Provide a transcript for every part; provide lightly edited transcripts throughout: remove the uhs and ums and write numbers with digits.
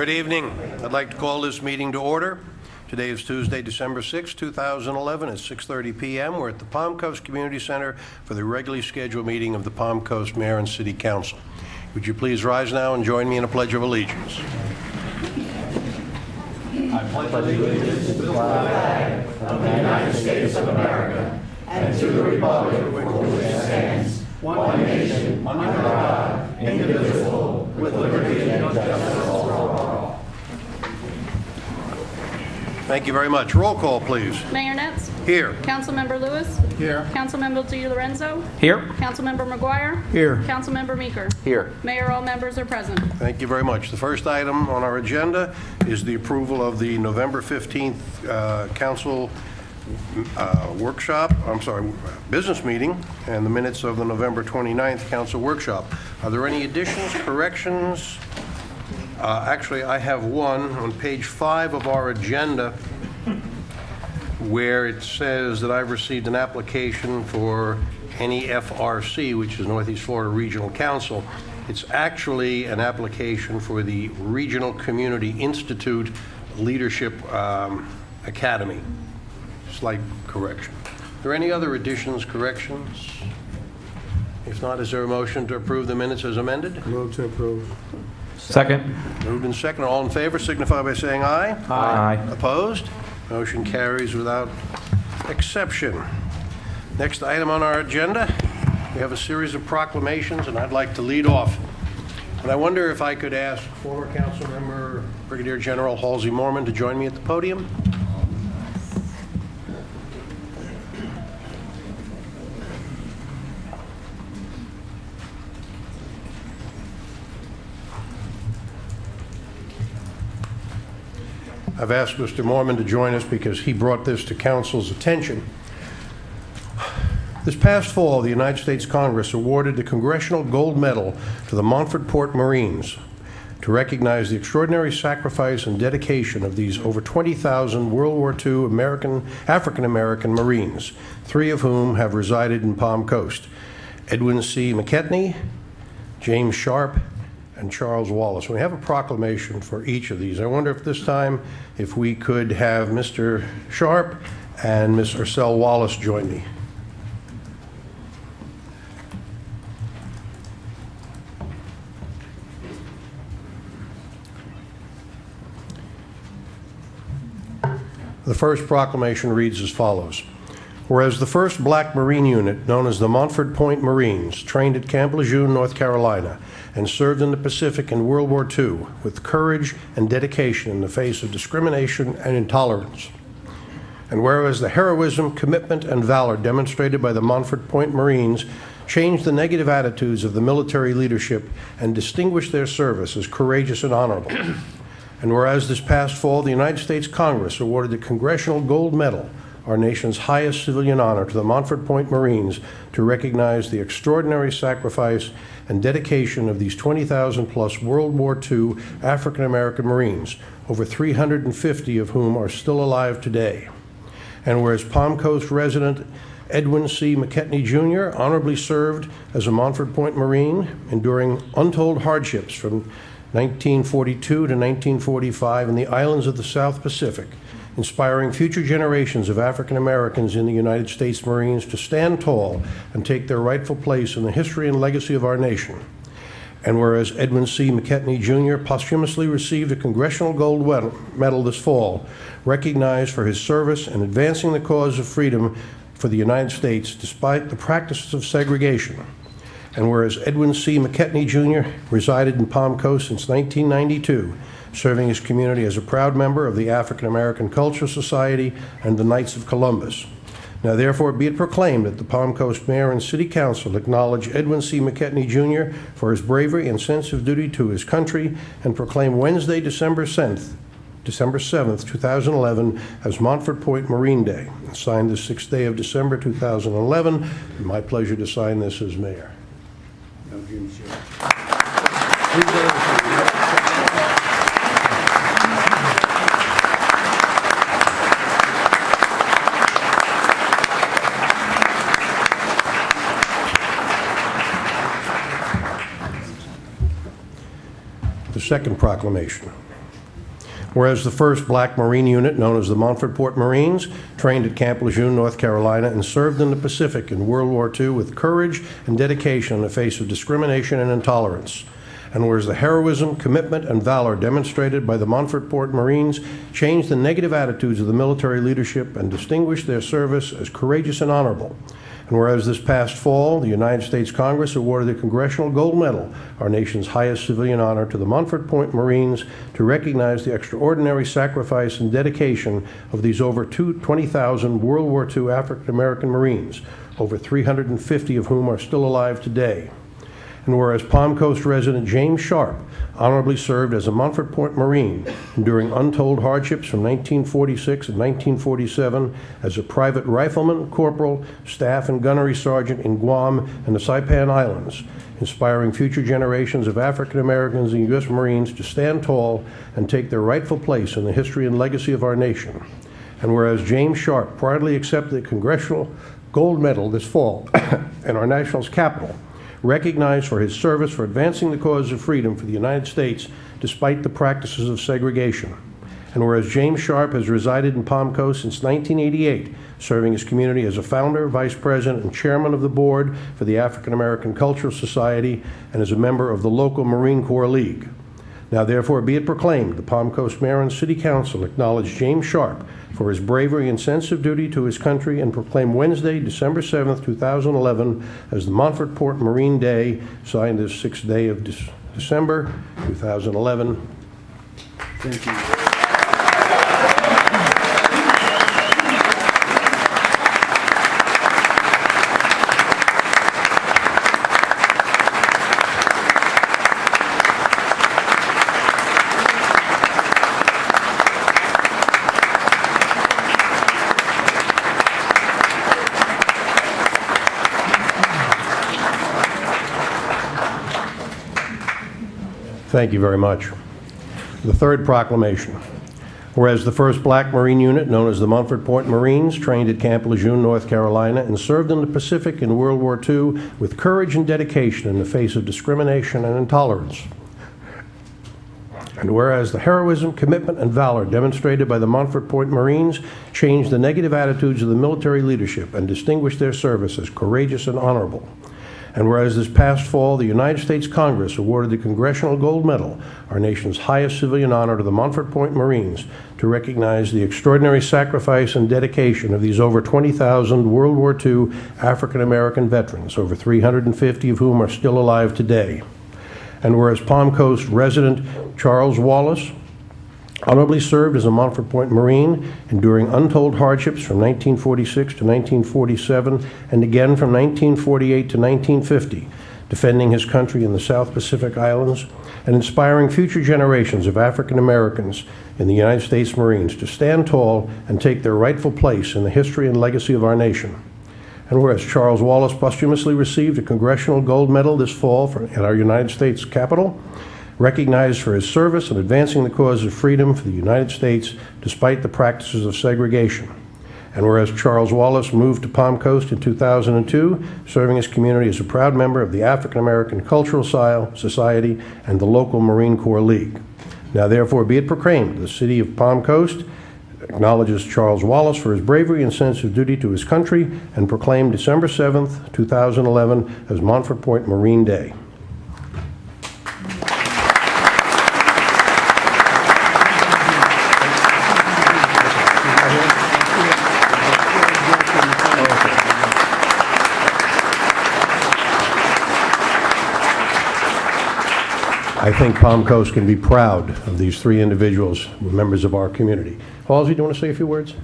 Good evening. I'd like to call this meeting to order. Today is Tuesday, December 6, 2011 at 6:30 p.m. We're at the Palm Coast Community Center for the regularly scheduled meeting of the Palm Coast Mayor and City Council. Would you please rise now and join me in a Pledge of Allegiance? I pledge allegiance to the flag of the United States of America and to the republic for which it stands, one nation, under God, indivisible, with liberty and justice for all. Thank you very much. Roll call, please. Mayor Netz? Here. Councilmember Lewis? Here. Councilmember Di Lorenzo? Here. Councilmember McGuire? Here. Councilmember Meeker? Here. Mayor, all members are present. Thank you very much. The first item on our agenda is the approval of the November 15th council business meeting and the minutes of the November 29th council workshop. Are there any additions, corrections? Actually, I have one on page 5 of our agenda where it says that I've received an application for NEFRC, which is Northeast Florida Regional Council. It's actually an application for the Regional Community Institute Leadership Academy. Slight correction. Are there any other additions, corrections? If not, is there a motion to approve the minutes as amended? Move to approve. Second. Moved and second. All in favor signify by saying aye. Aye. Opposed? Motion carries without exception. Next item on our agenda, we have a series of proclamations, and I'd like to lead off. And I wonder if I could ask former council member Brigadier General Halsey Mormon to join me at the podium. I've asked Mr. Mormon to join us because he brought this to council's attention. This past fall, the United States Congress awarded the Congressional Gold Medal to the Montford Port Marines to recognize the extraordinary sacrifice and dedication of these over 20,000 World War II African-American Marines, 3 of whom have resided in Palm Coast: Edwin C. McKetney, James Sharp, and Charles Wallace. We have a proclamation for each of these. I wonder if this time, if we could have Mr. Sharp and Ms. Ursel Wallace join me. The first proclamation reads as follows. Whereas the 1st Black Marine Unit, known as the Montford Point Marines, trained at Camp Lejeune, North Carolina, and served in the Pacific in World War II with courage and dedication in the face of discrimination and intolerance. And whereas the heroism, commitment, and valor demonstrated by the Montford Point Marines changed the negative attitudes of the military leadership and distinguished their service as courageous and honorable. And whereas this past fall, the United States Congress awarded the Congressional Gold Medal, our nation's highest civilian honor, to the Montford Point Marines to recognize the extraordinary sacrifice and dedication of these 20,000-plus World War II African-American Marines, over 350 of whom are still alive today. And whereas Palm Coast resident Edwin C. McKetney, Jr. honorably served as a Montford Point Marine, enduring untold hardships from 1942 to 1945 in the islands of the South Pacific, inspiring future generations of African Americans in the United States Marines to stand tall and take their rightful place in the history and legacy of our nation. And whereas Edwin C. McKetney, Jr. posthumously received a Congressional Gold Medal this fall, recognized for his service in advancing the cause of freedom for the United States despite the practices of segregation. And whereas Edwin C. McKetney, Jr. resided in Palm Coast since 1992, serving his community as a proud member of the African American Cultural Society and the Knights of Columbus. Now therefore be it proclaimed that the Palm Coast Mayor and City Council acknowledge Edwin C. McKetney, Jr. for his bravery and sense of duty to his country, and proclaim Wednesday, December 7th, 2011, as Montford Point Marine Day. Signed this 6th day of December 2011. My pleasure to sign this as mayor. The second proclamation. Whereas the 1st Black Marine Unit, known as the Montford Point Marines, trained at Camp Lejeune, North Carolina, and served in the Pacific in World War II with courage and dedication in the face of discrimination and intolerance. And whereas the heroism, commitment, and valor demonstrated by the Montford Point Marines changed the negative attitudes of the military leadership and distinguished their service as courageous and honorable. And whereas this past fall, the United States Congress awarded the Congressional Gold Medal, our nation's highest civilian honor, to the Montford Point Marines to recognize the extraordinary sacrifice and dedication of these over 20,000 World War II African-American Marines, over 350 of whom are still alive today. And whereas Palm Coast resident James Sharp honorably served as a Montford Point Marine, enduring untold hardships from 1946 and 1947 as a private rifleman, corporal, staff, and gunnery sergeant in Guam and the Saipan Islands, inspiring future generations of African Americans and U.S. Marines to stand tall and take their rightful place in the history and legacy of our nation. And whereas James Sharp proudly accepted the Congressional Gold Medal this fall in our nation's capital, recognized for his service for advancing the cause of freedom for the United States despite the practices of segregation. And whereas James Sharp has resided in Palm Coast since 1988, serving his community as a founder, vice president, and chairman of the board for the African American Cultural Society and as a member of the local Marine Corps League. Now therefore be it proclaimed, the Palm Coast Mayor and City Council acknowledge James Sharp for his bravery and sense of duty to his country and proclaim Wednesday, December 7th, 2011 as the Montford Point Marine Day, signed this 6th day of December 2011. Thank you. Thank you very much. The 3rd proclamation. Whereas the 1st Black Marine Unit, known as the Montford Point Marines, trained at Camp Lejeune, North Carolina, and served in the Pacific in World War II with courage and dedication in the face of discrimination and intolerance. And whereas the heroism, commitment, and valor demonstrated by the Montford Point Marines changed the negative attitudes of the military leadership and distinguished their service as courageous and honorable. And whereas this past fall, the United States Congress awarded the Congressional Gold Medal, our nation's highest civilian honor, to the Montford Point Marines to recognize the extraordinary sacrifice and dedication of these over 20,000 World War II African American veterans, over 350 of whom are still alive today. And whereas Palm Coast resident Charles Wallace honorably served as a Montford Point Marine, enduring untold hardships from 1946 to 1947, and again from 1948 to 1950, defending his country in the South Pacific Islands, and inspiring future generations of African Americans in the United States Marines to stand tall and take their rightful place in the history and legacy of our nation. And whereas Charles Wallace posthumously received a Congressional Gold Medal this fall at our United States Capitol, recognized for his service in advancing the cause of freedom for the United States despite the practices of segregation. And whereas Charles Wallace moved to Palm Coast in 2002, serving his community as a proud member of the African American Cultural Society and the local Marine Corps League. Now therefore be it proclaimed, the City of Palm Coast acknowledges Charles Wallace for his bravery and sense of duty to his country and proclaimed December 7th, 2011 as Montford Point Marine Day. I think Palm Coast can be proud of these 3 individuals, members of our community. Halsey, do you want to say a few words?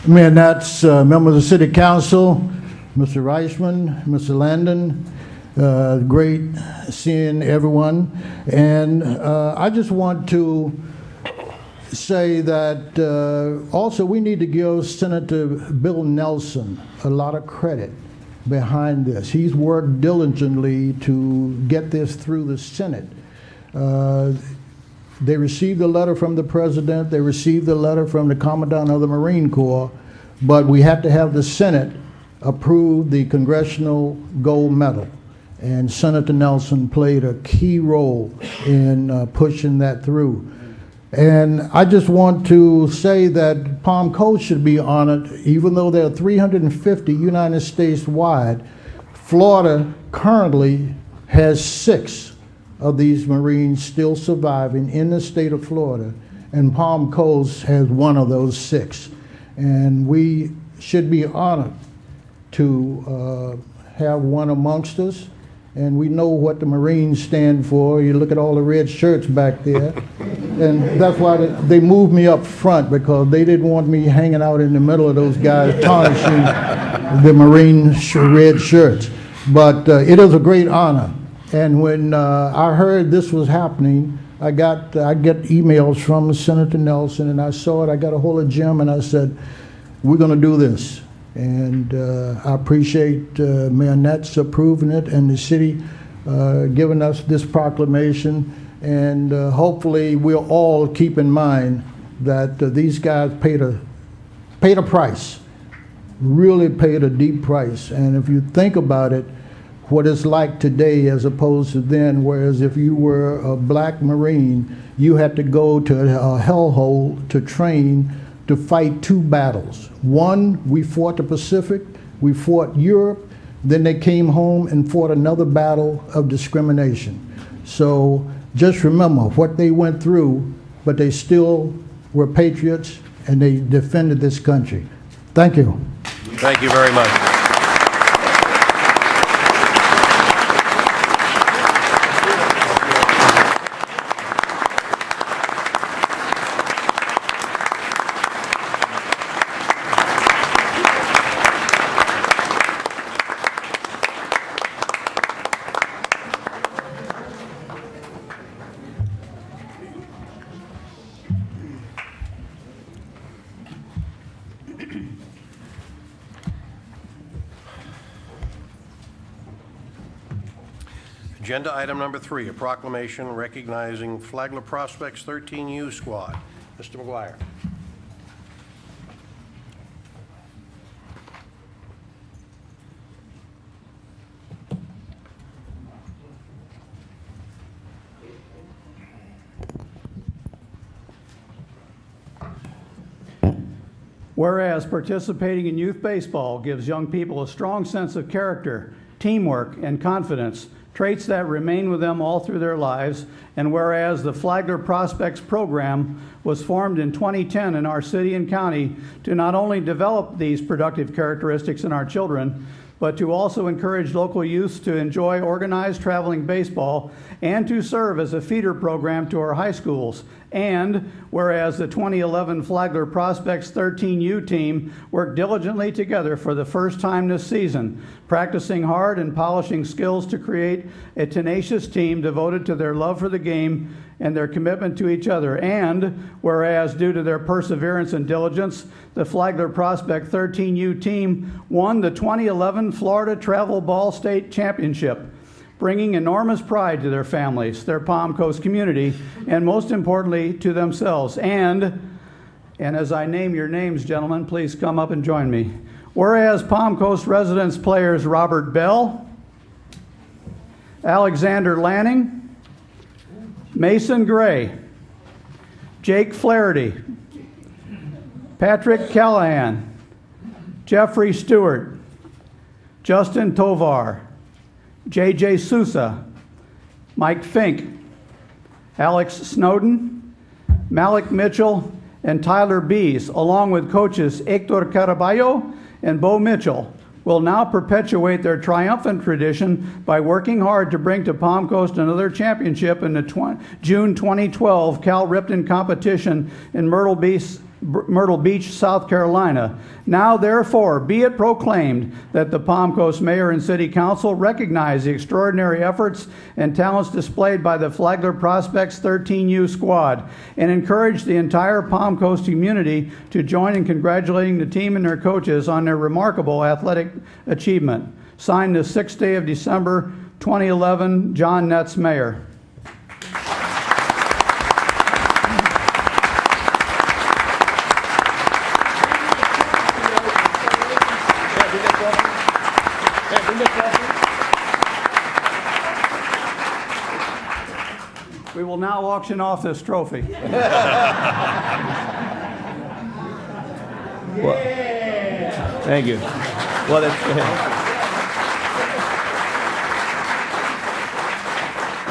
Mayor Nats, members of the City Council, Mr. Reisman, Mr. Landon, great seeing everyone. And I just want to say that also we need to give Senator Bill Nelson a lot of credit behind this. He's worked diligently to get this through the Senate. They received a letter from the President, they received a letter from the Commandant of the Marine Corps, but we had to have the Senate approve the Congressional Gold Medal. and Senator Nelson played a key role in pushing that through. And I just want to say that Palm Coast should be honored, even though there are 350 United States wide. Florida currently has 6 of these Marines still surviving in the state of Florida, and Palm Coast has 1 of those 6. And we should be honored to have one amongst us. And we know what the Marines stand for. You look at all the red shirts back there. And that's why they moved me up front, because they didn't want me hanging out in the middle of those guys tarnishing the Marine red shirts. But it is a great honor. And when I heard this was happening, I get emails from Senator Nelson, and I saw it. I got a hold of Jim, and I said, we're going to do this. And I appreciate Mayor Netz approving it, and the city giving us this proclamation. And hopefully we'll all keep in mind that these guys paid a price, really paid a deep price. And if you think about it, what it's like today as opposed to then, whereas if you were a black Marine, you had to go to a hellhole to train to fight 2 battles. One, we fought the Pacific, we fought Europe, then they came home and fought another battle of discrimination. So just remember what they went through, but they still were patriots and they defended this country. Thank you. Thank you very much. Agenda item number 3, a proclamation recognizing Flagler Prospects 13U squad. Mr. McGuire. Whereas participating in youth baseball gives young people a strong sense of character, teamwork, and confidence, traits that remain with them all through their lives, and whereas the Flagler Prospects program was formed in 2010 in our city and county to not only develop these productive characteristics in our children, but to also encourage local youths to enjoy organized traveling baseball and to serve as a feeder program to our high schools. And whereas the 2011 Flagler Prospects 13U team worked diligently together for the first time this season, practicing hard and polishing skills to create a tenacious team devoted to their love for the game and their commitment to each other. And whereas due to their perseverance and diligence, the Flagler Prospect 13U team won the 2011 Florida Travel Ball State Championship, bringing enormous pride to their families, their Palm Coast community, and most importantly, to themselves. And as I name your names, gentlemen, please come up and join me. Whereas Palm Coast residents players Robert Bell, Alexander Lanning, Mason Gray, Jake Flaherty, Patrick Callahan, Jeffrey Stewart, Justin Tovar, J.J. Sousa, Mike Fink, Alex Snowden, Malik Mitchell, and Tyler Bees, along with coaches Hector Caraballo and Bo Mitchell, will now perpetuate their triumphant tradition by working hard to bring to Palm Coast another championship in the June 2012 Cal Ripton competition in Myrtle Beach, South Carolina. Now, therefore, be it proclaimed that the Palm Coast Mayor and City Council recognize the extraordinary efforts and talents displayed by the Flagler Prospects 13U squad and encourage the entire Palm Coast community to join in congratulating the team and their coaches on their remarkable athletic achievement. Signed the 6th day of December 2011, John Netz, Mayor. We will now auction off this trophy. Thank you. Well,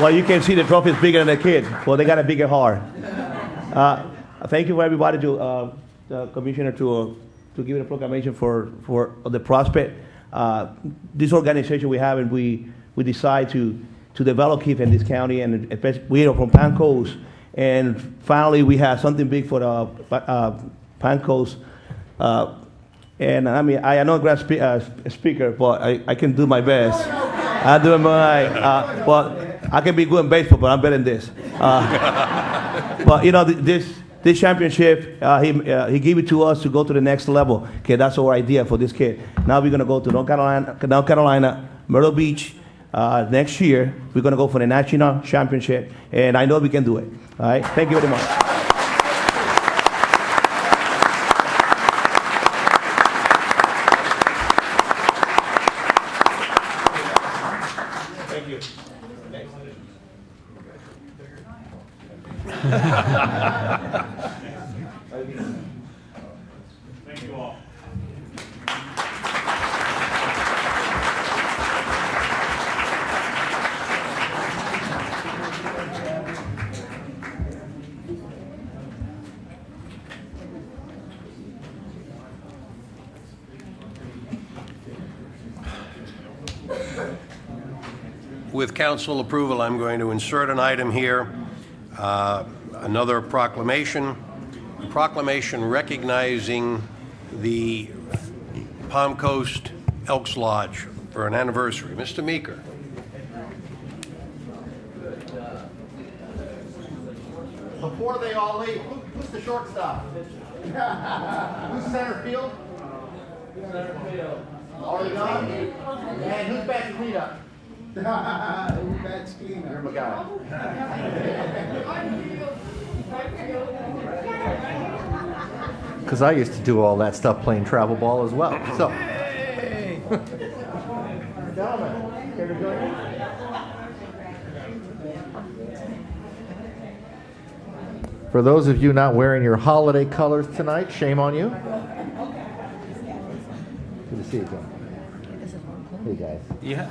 well, you can see the trophy is bigger than the kid. Well, they got a bigger heart. Thank you for everybody to the commissioner to give it a proclamation for the prospect. This organization we have, and we decide to develop KIF in this county, and especially we are from Pan Coast, and finally we have something big for the Pan Coast. And I mean, I am not a great speaker, but I can do my best. I do my, but I can be good in baseball, but I'm better than this. But you know, this championship, he gave it to us to go to the next level. Okay, that's our idea for this kid. Now we're gonna go to North Carolina, Myrtle Beach. Next year, we're gonna go for the national championship, and I know we can do it. All right, thank you very much. Thank you. Thank you all. With council approval, I'm going to insert an item here, another proclamation, a proclamation recognizing the Palm Coast Elks Lodge for an anniversary. Mr. Meeker. Before they all leave, who's the shortstop? Who's center field? Center field. Already gone? And who's batting cleanup? Who's batting cleanup? You're my guy. Because I used to do all that stuff playing travel ball as well. So, gentlemen, care to join me? For those of you not wearing your holiday colors tonight, shame on you. Good to see you, John. Hey, guys. Yeah.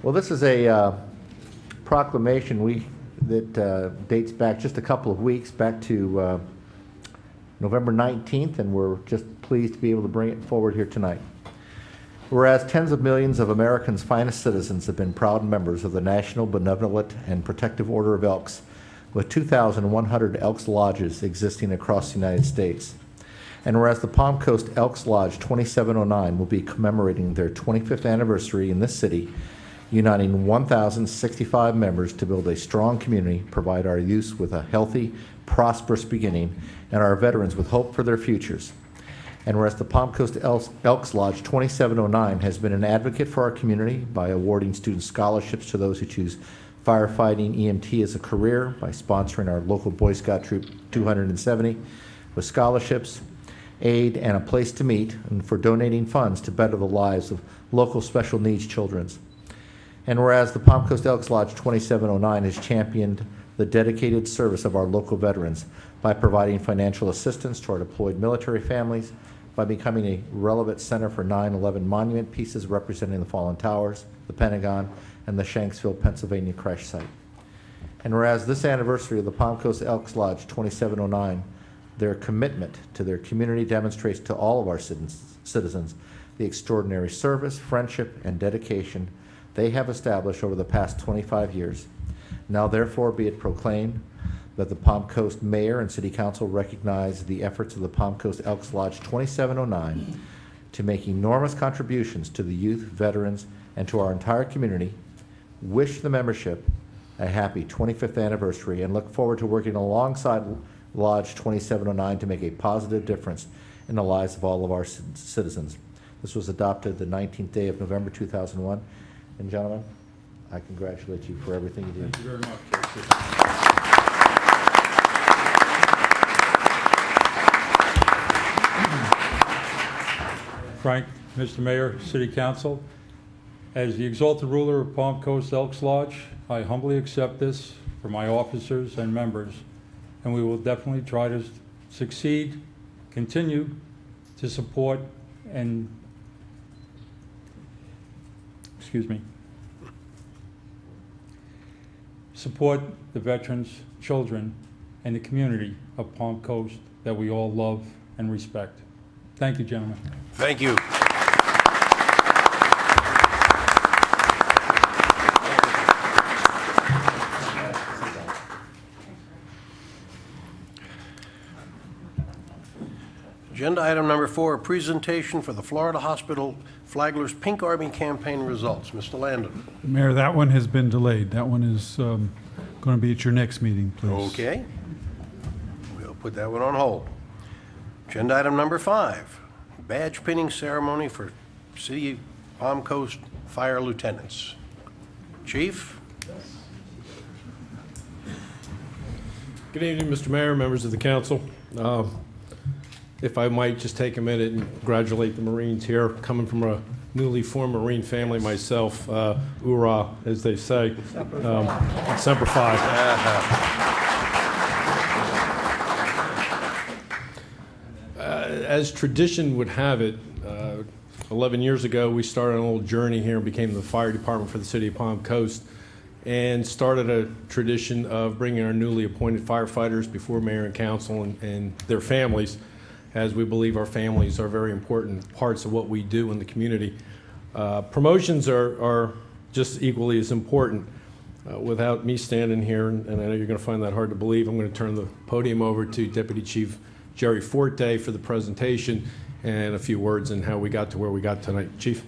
Well, this is a proclamation that dates back just a couple of weeks, back to November 19th, and we're just pleased to be able to bring it forward here tonight. Whereas tens of millions of Americans' finest citizens have been proud members of the National Benevolent and Protective Order of Elks, with 2,100 Elks Lodges existing across the United States. And whereas the Palm Coast Elks Lodge 2709 will be commemorating their 25th anniversary in this city, uniting 1,065 members to build a strong community, provide our youth with a healthy, prosperous beginning, and our veterans with hope for their futures. And whereas the Palm Coast Elks Lodge 2709 has been an advocate for our community by awarding student scholarships to those who choose firefighting EMT as a career, by sponsoring our local Boy Scout Troop 270 with scholarships, aid, and a place to meet, and for donating funds to better the lives of local special needs children. And whereas the Palm Coast Elks Lodge 2709 has championed the dedicated service of our local veterans by providing financial assistance to our deployed military families, by becoming a relevant center for 9/11 monument pieces representing the fallen towers, the Pentagon, and the Shanksville, Pennsylvania crash site. And whereas this anniversary of the Palm Coast Elks Lodge 2709, their commitment to their community demonstrates to all of our citizens the extraordinary service, friendship, and dedication they have established over the past 25 years. Now therefore be it proclaimed that the Palm Coast Mayor and City Council recognize the efforts of the Palm Coast Elks Lodge 2709 to make enormous contributions to the youth, veterans, and to our entire community, wish the membership a happy 25th anniversary, and look forward to working alongside Lodge 2709 to make a positive difference in the lives of all of our citizens. This was adopted the 19th day of November 2001. And gentlemen, I congratulate you for everything you did. Thank you very much. Frank, Mr. Mayor, City Council. As the exalted ruler of Palm Coast Elks Lodge, I humbly accept this for my officers and members, and we will definitely try to succeed, continue to support and, support the veterans, children, and the community of Palm Coast that we all love and respect. Thank you, gentlemen. Thank you. Agenda item number 4, a presentation for the Florida Hospital Flagler's Pink Army campaign results. Mr. Landon. Mayor, that one has been delayed. That one is going to be at your next meeting, please. Okay. We'll put that one on hold. Agenda item number 5, badge pinning ceremony for City of Palm Coast Fire Lieutenants. Chief? Good evening, Mr. Mayor, members of the council. If I might just take a minute and congratulate the Marines here. Coming from a newly formed Marine family myself, hoorah, as they say. Semper Fi. As tradition would have it, 11 years ago, we started a little journey here and became the fire department for the city of Palm Coast, and started a tradition of bringing our newly appointed firefighters before mayor and council and their families, as we believe our families are very important parts of what we do in the community. Promotions are just equally as important. Without me standing here, and I know you're going to find that hard to believe, I'm going to turn the podium over to Deputy Chief Jerry Forte for the presentation and a few words on how we got to where we got tonight. Chief.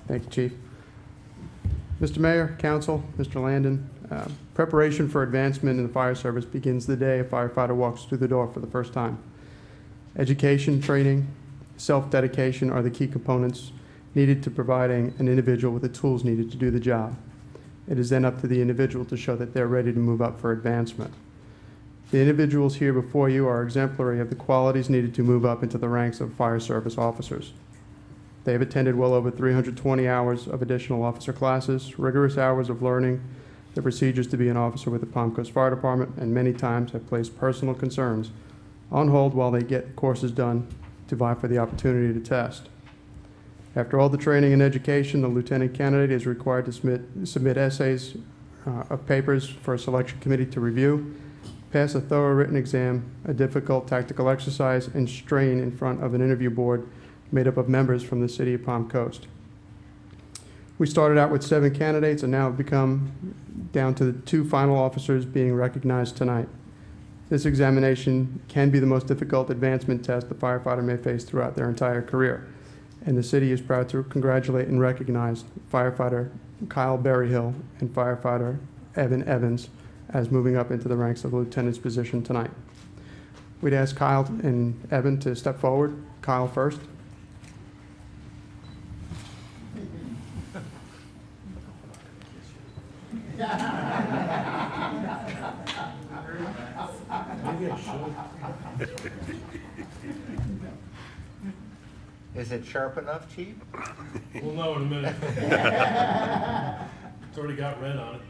Thank you, Chief. Mr. Mayor, Council, Mr. Landon, preparation for advancement in the fire service begins the day a firefighter walks through the door for the first time. Education, training, self-dedication are the key components needed to providing an individual with the tools needed to do the job. It is then up to the individual to show that they're ready to move up for advancement. The individuals here before you are exemplary of the qualities needed to move up into the ranks of fire service officers. They have attended well over 320 hours of additional officer classes, rigorous hours of learning the procedures to be an officer with the Palm Coast Fire Department, and many times have placed personal concerns on hold while they get courses done to vie for the opportunity to test. After all the training and education, the lieutenant candidate is required to submit essays of papers for a selection committee to review, pass a thorough written exam, a difficult tactical exercise, and strain in front of an interview board made up of members from the city of Palm Coast. We started out with 7 candidates and now have become down to the 2 final officers being recognized tonight. This examination can be the most difficult advancement test the firefighter may face throughout their entire career, and the city is proud to congratulate and recognize firefighter Kyle Berryhill and firefighter Evan Evans as moving up into the ranks of the lieutenant's position tonight. We'd ask Kyle and Evan to step forward. Kyle first. Is it sharp enough, Chief? We'll know in a minute. It's already got red on it.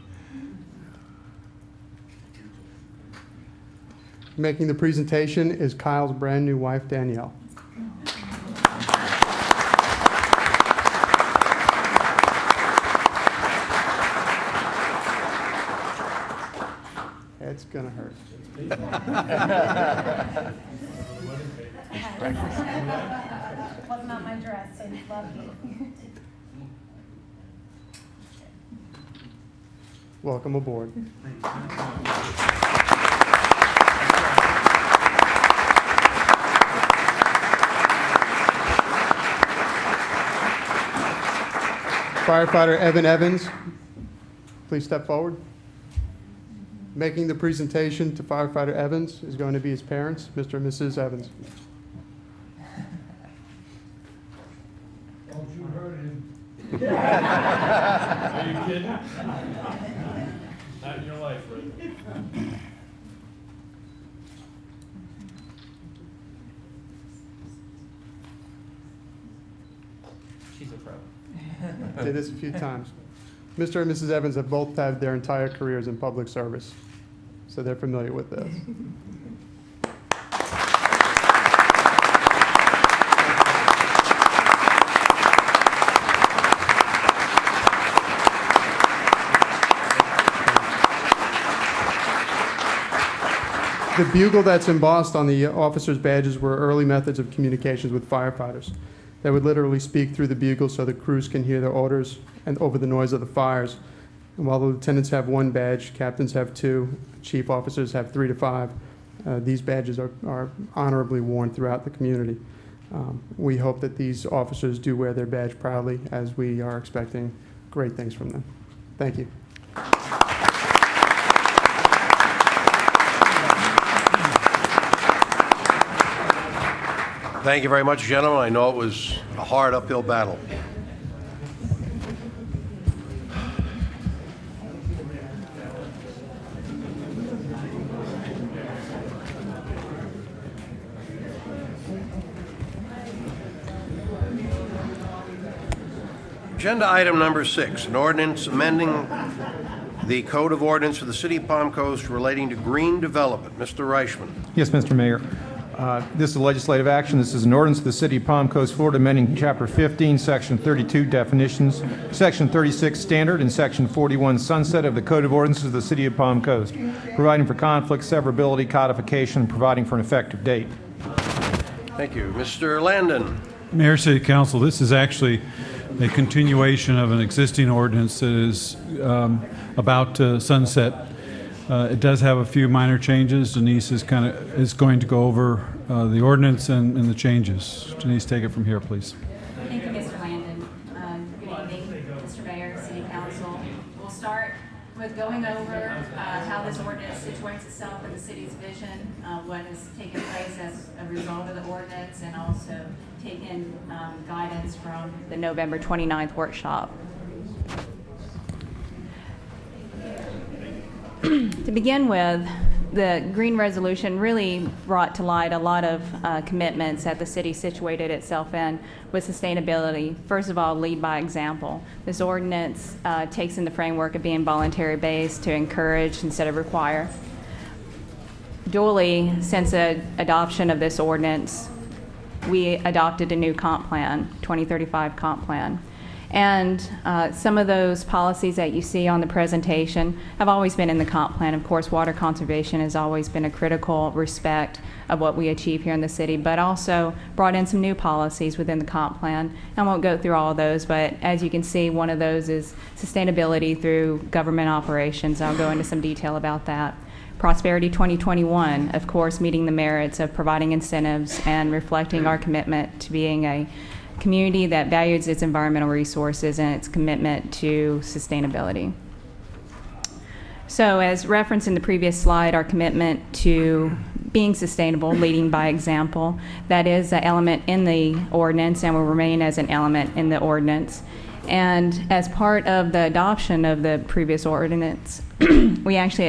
Making the presentation is Kyle's brand new wife, Danielle. It's gonna hurt. Wasn't on my dress, so love you. Welcome aboard. Firefighter Evan Evans, please step forward. Making the presentation to Firefighter Evans is going to be his parents, Mr. and Mrs. Evans. Don't you hurt him. Are you kidding? Not in your life, Rick. Did this a few times. Mr. and Mrs. Evans have both had their entire careers in public service, so they're familiar with this. The bugle that's embossed on the officers' badges were early methods of communications with firefighters. They would literally speak through the bugle so the crews can hear their orders and over the noise of the fires. And while the lieutenants have 1 badge, captains have 2, chief officers have 3 to 5. These badges are honorably worn throughout the community. We hope that these officers do wear their badge proudly, as we are expecting great things from them. Thank you. Thank you very much, gentlemen. I know it was a hard uphill battle. Agenda item number 6, an ordinance amending the Code of Ordinance for the City of Palm Coast relating to green development. Mr. Reichman. Yes, Mr. Mayor. This is legislative action. This is an ordinance of the City of Palm Coast, Florida, amending Chapter 15, Section 32, Definitions, Section 36, Standard, and Section 41, Sunset of the Code of Ordinances of the City of Palm Coast, providing for conflict, severability, codification, and providing for an effective date. Thank you. Mr. Landon. Mayor, City Council, this is actually a continuation of an existing ordinance that is about to sunset. It does have a few minor changes. Denise is going to go over the ordinance and the changes. Denise, take it from here, please. Thank you, Mr. Landon. Good evening, Mr. Mayor, City Council. We'll start with going over how this ordinance situates itself in the city's vision, what has taken place as a result of the ordinance, and also taken guidance from the November 29th workshop. To begin with, the Green Resolution really brought to light a lot of commitments that the city situated itself in with sustainability. First of all, lead by example. This ordinance takes in the framework of being voluntary based to encourage instead of require. Duly, since the adoption of this ordinance, we adopted a new comp plan, 2035 comp plan. And some of those policies that you see on the presentation have always been in the comp plan. Of course, water conservation has always been a critical respect of what we achieve here in the city, but also brought in some new policies within the comp plan. I won't go through all of those, but as you can see, one of those is sustainability through government operations. I'll go into some detail about that. Prosperity 2021, of course, meeting the merits of providing incentives and reflecting our commitment to being a community that values its environmental resources and its commitment to sustainability. So as referenced in the previous slide, our commitment to being sustainable, leading by example, that is an element in the ordinance and will remain as an element in the ordinance. And as part of the adoption of the previous ordinance, we actually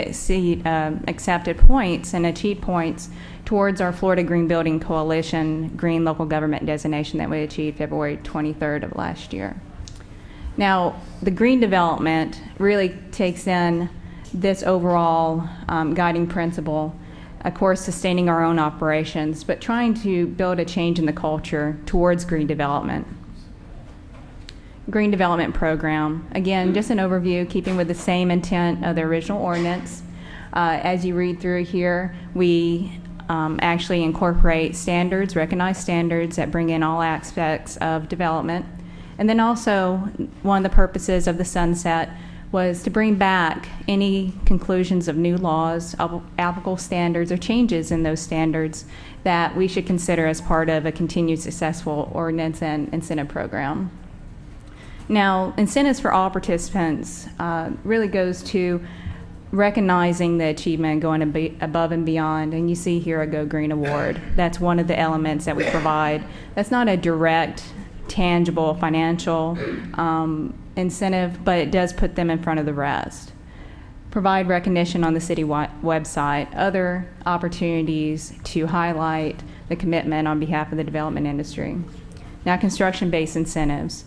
accepted points and achieved points towards our Florida Green Building Coalition Green Local Government designation that we achieved February 23rd of last year. Now, the green development really takes in this overall guiding principle, of course, sustaining our own operations, but trying to build a change in the culture towards green development. Green Development Program, again, just an overview, keeping with the same intent of the original ordinance. As you read through here, we actually incorporate standards, recognized standards that bring in all aspects of development. And then also, one of the purposes of the sunset was to bring back any conclusions of new laws, applicable standards, or changes in those standards that we should consider as part of a continued successful ordinance and incentive program. Now, incentives for all participants really goes to recognizing the achievement, going above and beyond, and you see here a Go Green Award. That's one of the elements that we provide. That's not a direct, tangible financial incentive, but it does put them in front of the rest. Provide recognition on the city website, other opportunities to highlight the commitment on behalf of the development industry. Now, construction-based incentives.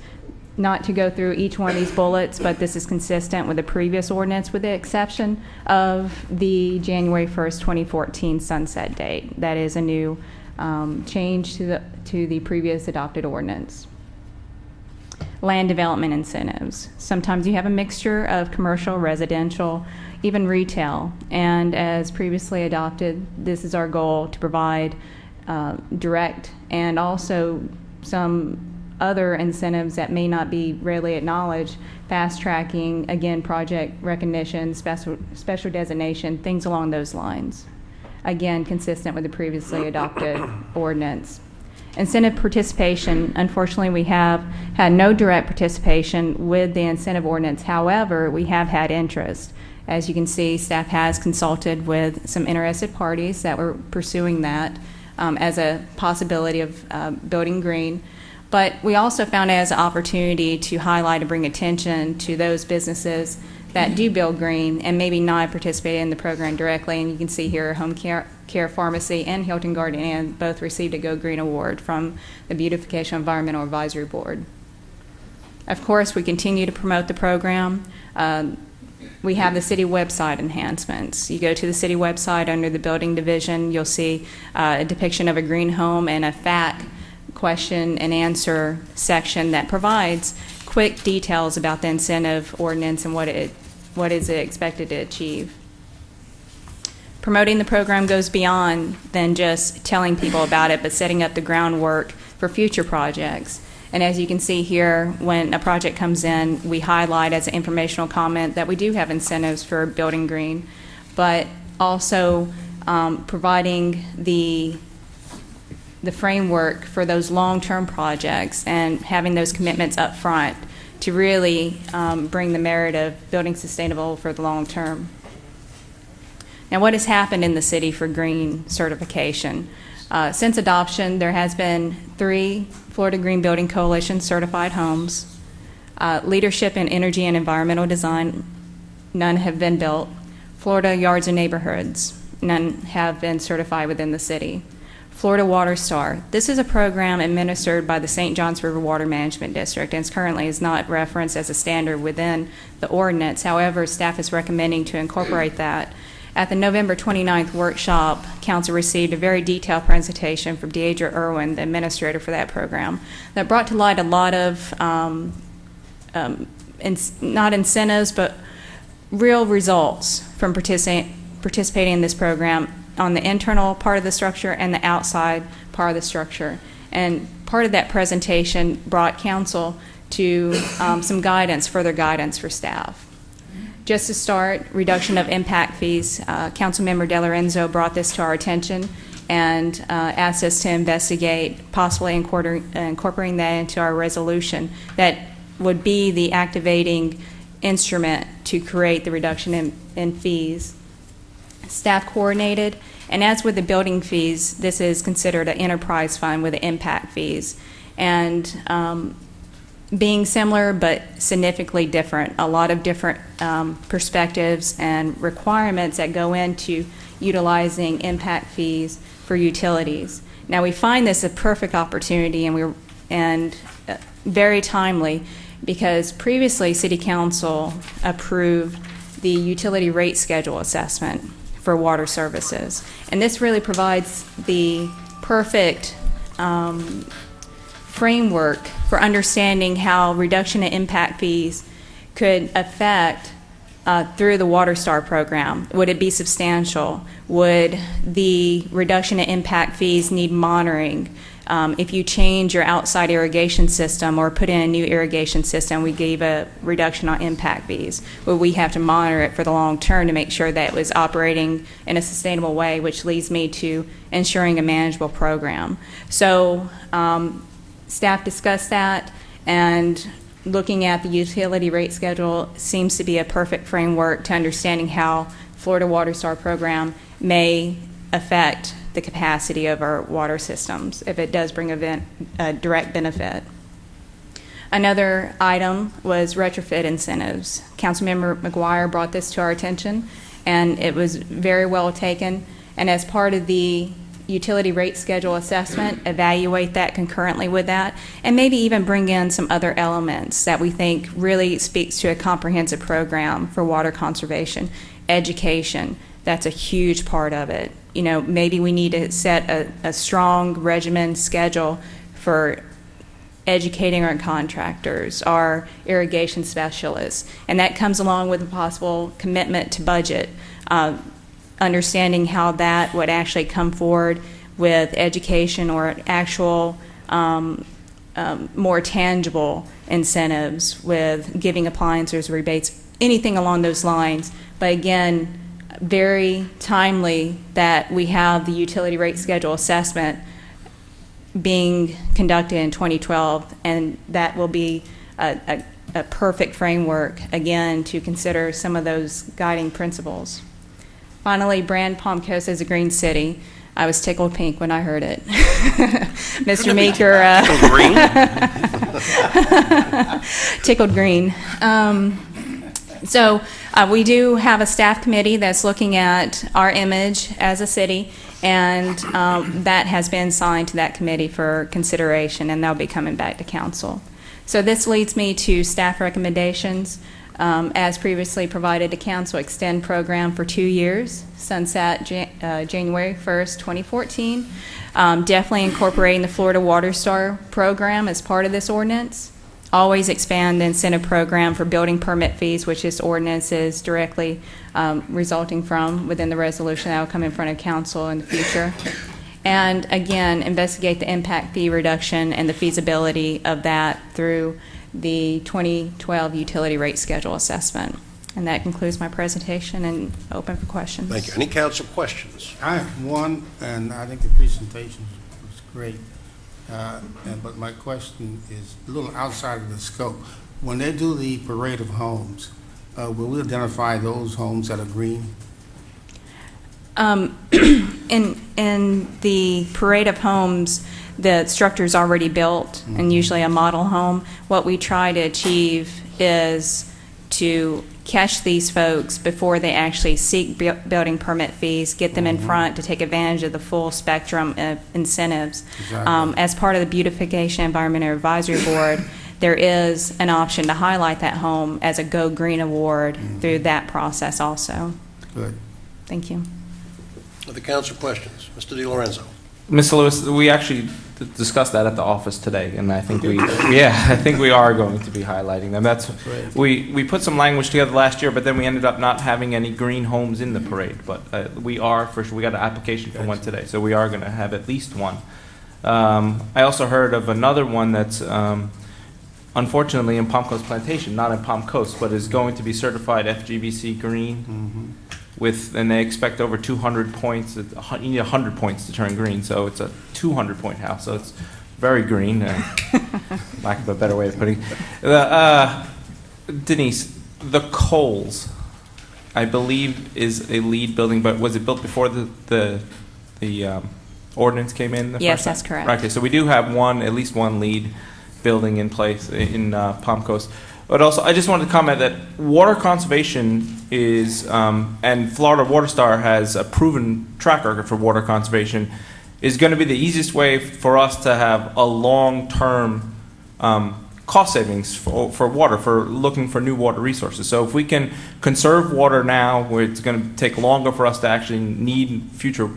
not to go through each one of these bullets, but this is consistent with the previous ordinance with the exception of the January 1st, 2014 sunset date. That is a new change to the previous adopted ordinance. Land development incentives. Sometimes you have a mixture of commercial, residential, even retail, and as previously adopted, this is our goal to provide direct and also some other incentives that may not be readily acknowledged, fast tracking, again, project recognition, special designation, things along those lines. Again, consistent with the previously adopted ordinance. Incentive participation, unfortunately, we have had no direct participation with the incentive ordinance. However, we have had interest. As you can see, staff has consulted with some interested parties that were pursuing that as a possibility of building green. But we also found it as an opportunity to highlight and bring attention to those businesses that do build green and maybe not participate in the program directly. And you can see here Home Care Pharmacy and Hilton Garden Inn both received a Go Green Award from the Beautification Environmental Advisory Board. Of course, we continue to promote the program. We have the city website enhancements. You go to the city website under the building division, you'll see a depiction of a green home and a FAQ question and answer section that provides quick details about the incentive ordinance and what is it expected to achieve. Promoting the program goes beyond than just telling people about it, but setting up the groundwork for future projects. And as you can see here, when a project comes in, we highlight as an informational comment that we do have incentives for building green, but also providing the framework for those long-term projects and having those commitments up front to really bring the merit of building sustainable for the long term. Now, what has happened in the city for green certification? Since adoption, there has been 3 Florida Green Building Coalition certified homes. Leadership in energy and environmental design, none have been built. Florida Yards and Neighborhoods, none have been certified within the city. Florida Water Star. This is a program administered by the St. Johns River Water Management District and currently is not referenced as a standard within the ordinance. However, staff is recommending to incorporate that. At the November 29th workshop, Council received a very detailed presentation from Deidre Irwin, the administrator for that program, that brought to light a lot of not incentives, but real results from participating in this program on the internal part of the structure and the outside part of the structure. And part of that presentation brought Council to some guidance, further guidance for staff. Just to start, reduction of impact fees. Councilmember DeLorenzo brought this to our attention and asked us to investigate possibly incorporating that into our resolution that would be the activating instrument to create the reduction in fees. Staff coordinated, and as with the building fees, this is considered an enterprise fund with the impact fees. And being similar but significantly different, a lot of different perspectives and requirements that go into utilizing impact fees for utilities. Now we find this a perfect opportunity and very timely because previously City Council approved the utility rate schedule assessment for water services. And this really provides the perfect framework for understanding how reduction in impact fees could affect through the Water Star program. Would it be substantial? Would the reduction in impact fees need monitoring? If you change your outside irrigation system or put in a new irrigation system, we gave a reduction on impact fees. Would we have to monitor it for the long term to make sure that it was operating in a sustainable way, which leads me to ensuring a manageable program. So staff discussed that, and looking at the utility rate schedule seems to be a perfect framework to understanding how Florida Water Star program may affect the capacity of our water systems if it does bring a direct benefit. Another item was retrofit incentives. Councilmember McGuire brought this to our attention, and it was very well taken. And as part of the utility rate schedule assessment, evaluate that concurrently with that, and maybe even bring in some other elements that we think really speaks to a comprehensive program for water conservation. Education, that's a huge part of it. You know, maybe we need to set a strong regimen schedule for educating our contractors, our irrigation specialists, and that comes along with a possible commitment to budget, understanding how that would actually come forward with education or actual more tangible incentives with giving appliances, rebates, anything along those lines. But again, very timely that we have the utility rate schedule assessment being conducted in 2012, and that will be a perfect framework, again, to consider some of those guiding principles. Finally, brand Palm Coast as a green city. I was tickled pink when I heard it. Mr. Meeker. Tickled green. So we do have a staff committee that's looking at our image as a city, and that has been assigned to that committee for consideration, and they'll be coming back to council. So this leads me to staff recommendations. As previously provided to council, extend program for 2 years, sunset January 1st, 2014. Definitely incorporating the Florida Water Star program as part of this ordinance. Always expand the incentive program for building permit fees, which this ordinance is directly resulting from within the resolution that will come in front of council in the future. And again, investigate the impact fee reduction and the feasibility of that through the 2012 utility rate schedule assessment. And that concludes my presentation, and open for questions. Thank you. Any council questions? I have one, and I think the presentation was great. But my question is a little outside of the scope. When they do the parade of homes, will we identify those homes that are green? In the parade of homes, the structure's already built, and usually a model home. What we try to achieve is to catch these folks before they actually seek building permit fees, get them in front to take advantage of the full spectrum of incentives. Exactly. As part of the Beautification Environmental Advisory Board, there is an option to highlight that home as a Go Green Award through that process also. Good. Thank you. Other council questions? Mr. DiLorenzo. Mr. Lewis, we actually discussed that at the office today, and I think I think we are going to be highlighting them. That's we put some language together last year, but then we ended up not having any green homes in the parade. But we are for sure. We got an application for one today, so we are going to have at least one. I also heard of another one that's unfortunately in Palm Coast Plantation, not in Palm Coast, but is going to be certified FGVC green. And they expect over 200 points. You need 100 points to turn green, so it's a 200-point house. So it's very green, lack of a better way of putting it. Denise, the Coles, I believe, is a lead building, but was it built before the ordinance came in? Yes, that's correct. Okay, so we do have at least one lead building in place in Palm Coast. But also, I just wanted to comment that water conservation is, and Florida Water Star has a proven track record for water conservation, is going to be the easiest way for us to have a long-term cost savings for water, for looking for new water resources. So if we can conserve water now, where it's going to take longer for us to actually need future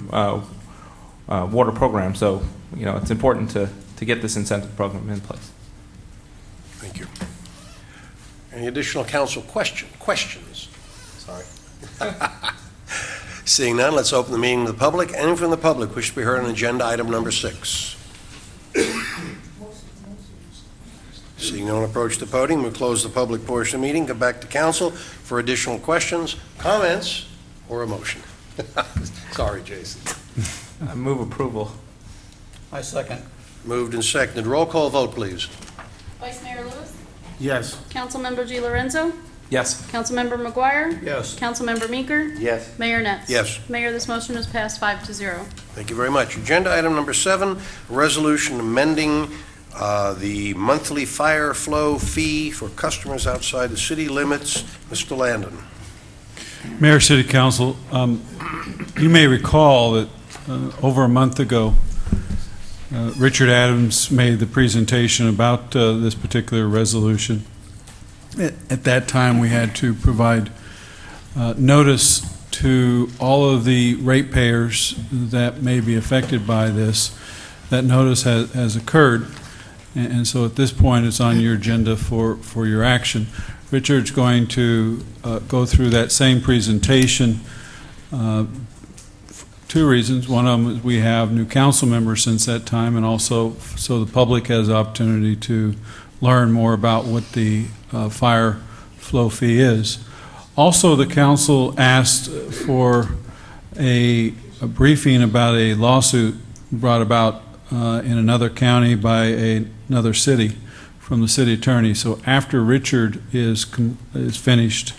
water programs. So, it's important to get this incentive program in place. Thank you. Any additional council questions? Sorry. Seeing none, let's open the meeting to the public. Anyone from the public wish to be heard on agenda item number 6? Seeing no one approach the podium, we'll close the public portion of the meeting, go back to council for additional questions, comments, or a motion. Sorry, Jason. I move approval. I second. Moved and seconded. Roll call vote, please. Vice Mayor Lewis? Yes. Councilmember DiLorenzo? Yes. Councilmember McGuire? Yes. Councilmember Meeker? Yes. Mayor Netz? Yes. Mayor, this motion is passed 5-0. Thank you very much. Agenda item number 7, a resolution amending the monthly fire flow fee for customers outside the city limits. Mr. Landon. Mayor, City Council, you may recall that over a month ago, Richard Adams made the presentation about this particular resolution. At that time, we had to provide notice to all of the ratepayers that may be affected by this. That notice has occurred, and so at this point, it's on your agenda for your action. Richard's going to go through that same presentation. Two reasons. One of them is we have new council members since that time, and also so the public has the opportunity to learn more about what the fire flow fee is. Also, the council asked for a briefing about a lawsuit brought about in another county by another city from the city attorney. So after Richard is finished,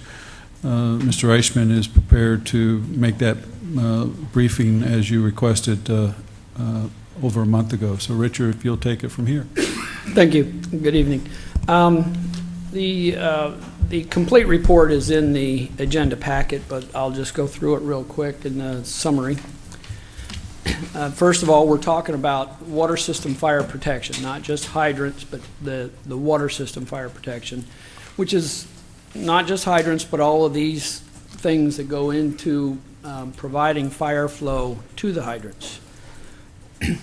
Mr. Eichmann is prepared to make that briefing as you requested over a month ago. So Richard, if you'll take it from here. Thank you. Good evening. The complete report is in the agenda packet, but I'll just go through it real quick in the summary. First of all, we're talking about water system fire protection, not just hydrants, but the water system fire protection, which is not just hydrants, but all of these things that go into providing fire flow to the hydrants. It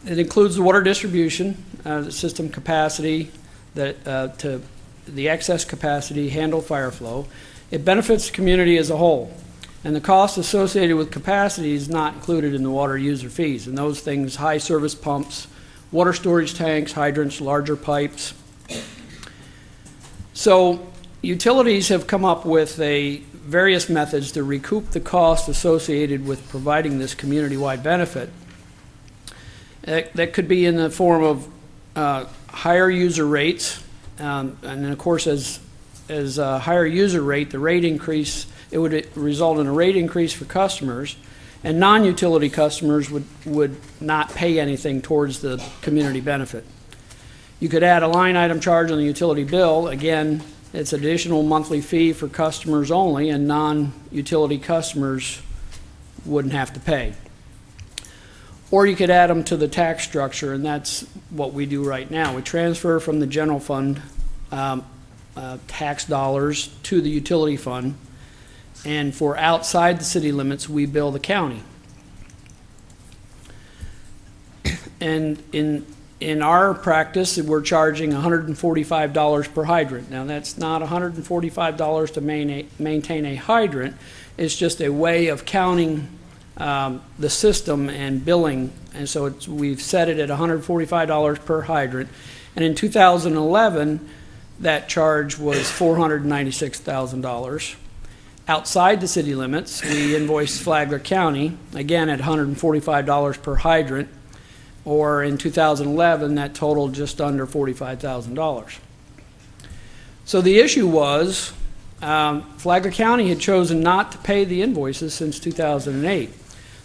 includes the water distribution, the system capacity, to the excess capacity, handle fire flow. It benefits the community as a whole. And the cost associated with capacity is not included in the water user fees. And those things, high service pumps, water storage tanks, hydrants, larger pipes. So utilities have come up with various methods to recoup the cost associated with providing this community-wide benefit. That could be in the form of higher user rates, and then of course as a higher user rate, the rate increase, it would result in a rate increase for customers, and non-utility customers would not pay anything towards the community benefit. You could add a line item charge on the utility bill. Again, it's additional monthly fee for customers only, and non-utility customers wouldn't have to pay. Or you could add them to the tax structure, and that's what we do right now. We transfer from the general fund tax dollars to the utility fund, and for outside the city limits, we bill the county. And in our practice, we're charging $145 per hydrant. Now, that's not $145 to maintain a hydrant. It's just a way of counting the system and billing, and so we've set it at $145 per hydrant. And in 2011, that charge was $496,000. Outside the city limits, we invoiced Flagler County, again at $145 per hydrant, or in 2011, that totaled just under $45,000. So the issue was Flagler County had chosen not to pay the invoices since 2008.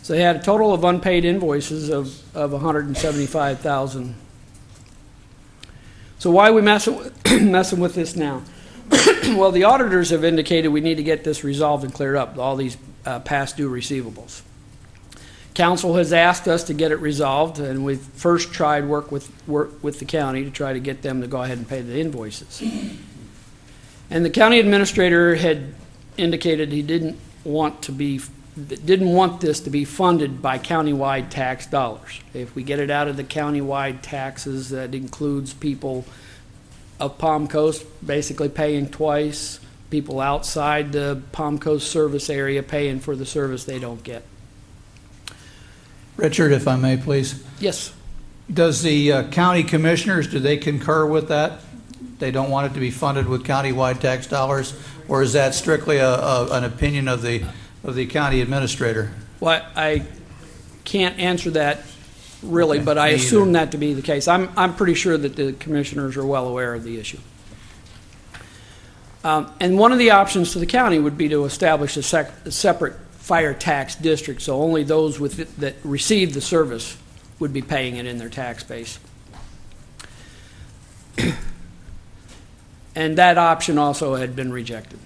So they had a total of unpaid invoices of $175,000. So why are we messing with this now? Well, the auditors have indicated we need to get this resolved and cleared up, all these past due receivables. Council has asked us to get it resolved, and we've first tried work with the county to try to get them to go ahead and pay the invoices. And the county administrator had indicated he didn't want this to be funded by countywide tax dollars. If we get it out of the countywide taxes, that includes people of Palm Coast basically paying twice, people outside the Palm Coast service area paying for the service they don't get. Richard, if I may, please. Yes. Does the county commissioners, do they concur with that? They don't want it to be funded with countywide tax dollars, or is that strictly an opinion of the county administrator? Well, I can't answer that really, okay, but I assume that to be the case. I'm pretty sure that the commissioners are well aware of the issue. And one of the options to the county would be to establish a separate fire tax district, so only those that receive the service would be paying it in their tax base. And that option also had been rejected.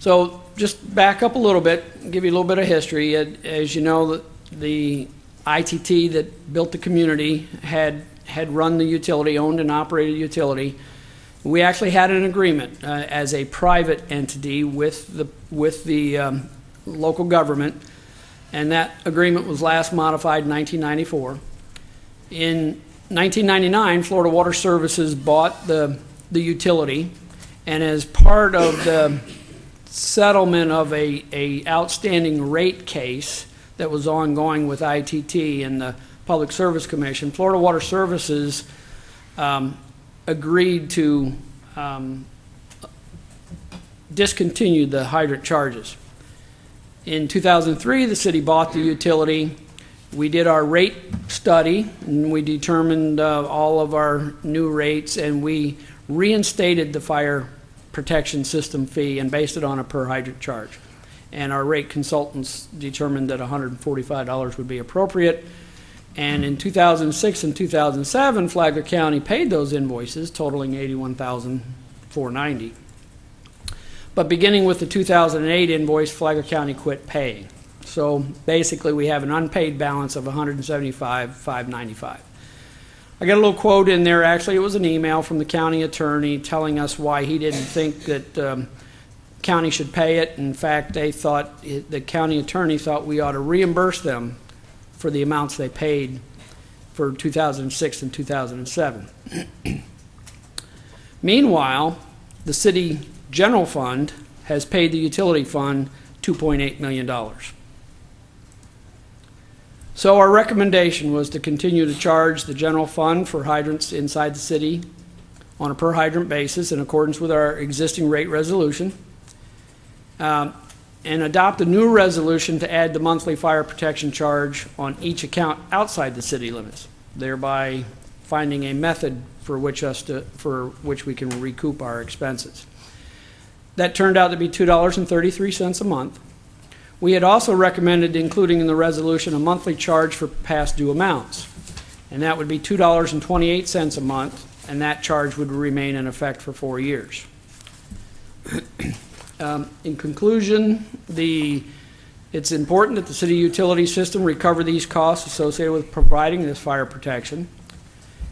So just back up a little bit, give you a little bit of history. As you know, the ITT that built the community had run the utility, owned and operated utility. We actually had an agreement as a private entity with the local government, and that agreement was last modified in 1994. In 1999, Florida Water Services bought the utility, and as part of the settlement of a outstanding rate case that was ongoing with ITT and the Public Service Commission, Florida Water Services agreed to discontinue the hydrant charges. In 2003, the city bought the utility. We did our rate study, and we determined all of our new rates, and we reinstated the fire protection system fee and based it on a per hydrant charge. And our rate consultants determined that $145 would be appropriate. And in 2006 and 2007, Flagler County paid those invoices, totaling $81,490. But beginning with the 2008 invoice, Flagler County quit paying. So basically, we have an unpaid balance of $175,595. I got a little quote in there. Actually, it was an email from the county attorney telling us why he didn't think that county should pay it. In fact, they thought the county attorney thought we ought to reimburse them for the amounts they paid for 2006 and 2007. Meanwhile, the city general fund has paid the utility fund $2.8 million. So our recommendation was to continue to charge the general fund for hydrants inside the city on a per hydrant basis in accordance with our existing rate resolution, and adopt a new resolution to add the monthly fire protection charge on each account outside the city limits, thereby finding a method for which we can recoup our expenses. That turned out to be $2.33 a month. We had also recommended including in the resolution a monthly charge for past due amounts, and that would be $2.28 a month, and that charge would remain in effect for 4 years. In conclusion, it's important that the city utility system recover these costs associated with providing this fire protection.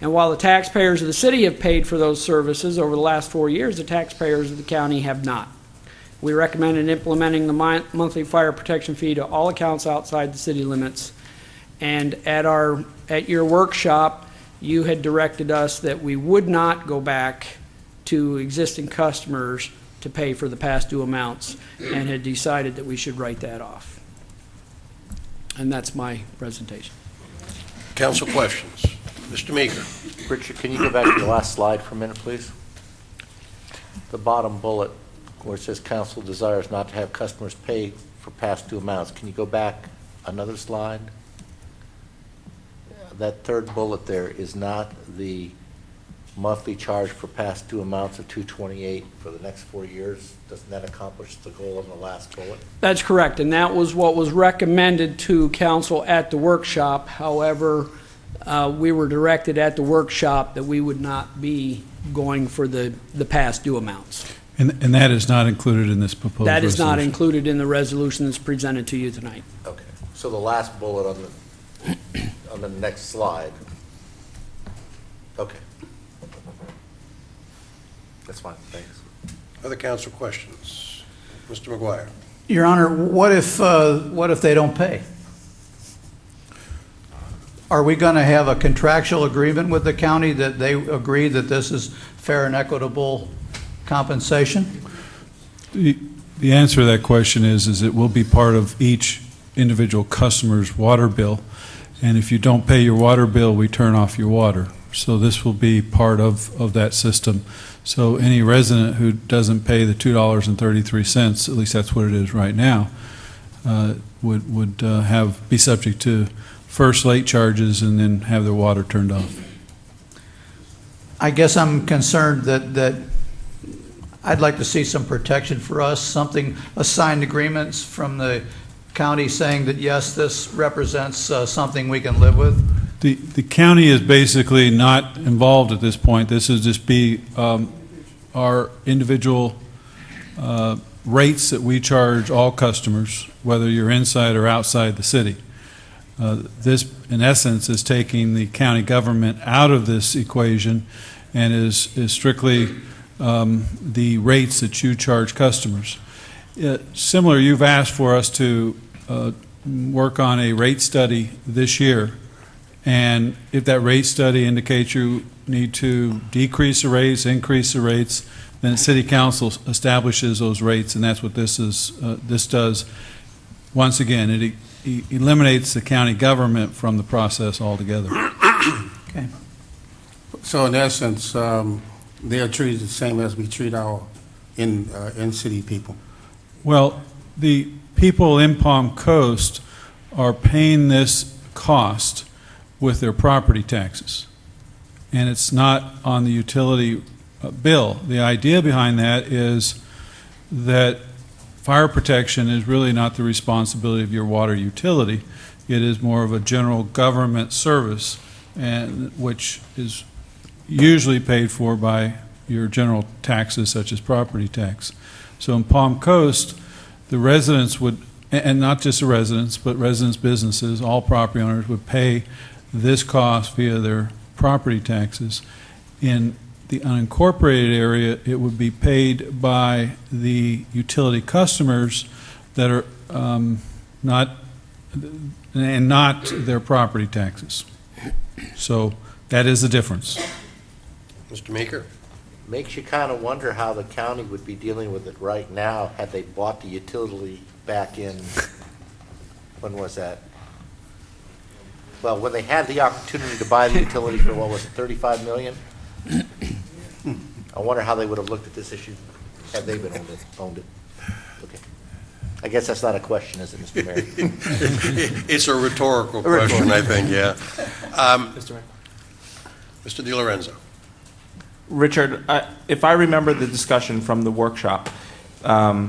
And while the taxpayers of the city have paid for those services over the last 4 years, the taxpayers of the county have not. We recommended implementing the monthly fire protection fee to all accounts outside the city limits. And at your workshop, you had directed us that we would not go back to existing customers to pay for the past due amounts, and had decided that we should write that off. And that's my presentation. Council questions. Mr. Meeker. Richard, can you go back to the last slide for a minute, please? The bottom bullet where it says council desires not to have customers pay for past due amounts. Can you go back another slide? That third bullet there is not the monthly charge for past due amounts of $228 for the next 4 years. Doesn't that accomplish the goal of the last bullet? That's correct, and that was what was recommended to council at the workshop. However, we were directed at the workshop that we would not be going for the past due amounts. And that is not included in this proposed That is not resolution. included in the resolution that's presented to you tonight. Okay. So the last bullet on the next slide. Okay. That's fine. Thanks. Other council questions? Mr. McGuire. Your Honor, what if they don't pay? Are we going to have a contractual agreement with the county that they agree that this is fair and equitable compensation? The answer to that question is it will be part of each individual customer's water bill. And if you don't pay your water bill, we turn off your water. So this will be part of that system. So any resident who doesn't pay the $2.33, at least that's what it is right now, would be subject to first late charges and then have their water turned off. I guess I'm concerned that I'd like to see some protection for us, signed agreements from the county saying that, yes, this represents something we can live with. The county is basically not involved at this point. This is just be our individual rates that we charge all customers, whether you're inside or outside the city. This, in essence, is taking the county government out of this equation and is strictly the rates that you charge customers. Similar, you've asked for us to work on a rate study this year, and if that rate study indicates you need to decrease the rates, increase the rates, then City Council establishes those rates, and that's what this is. This does. Once again, it eliminates the county government from the process altogether. Okay. So in essence, they are treated the same as we treat our in-city people. Well, the people in Palm Coast are paying this cost with their property taxes, and it's not on the utility bill. The idea behind that is that fire protection is really not the responsibility of your water utility. It is more of a general government service, and which is usually paid for by your general taxes such as property tax. So in Palm Coast, the residents would, and not just the residents, but residents' businesses, all property owners would pay this cost via their property taxes. In the unincorporated area, it would be paid by the utility customers that are not their property taxes. So that is the difference. Mr. Meeker? Makes you kind of wonder how the county would be dealing with it right now had they bought the utility back in, when was that? Well, when they had the opportunity to buy the utility for, what was it, $35 million? I wonder how they would have looked at this issue had they been owned it. Okay. I guess that's not a question, is it, Mr. Mayor? It's a rhetorical question, I think, yeah. Mr. Di Lorenzo. Richard, if I remember the discussion from the workshop, there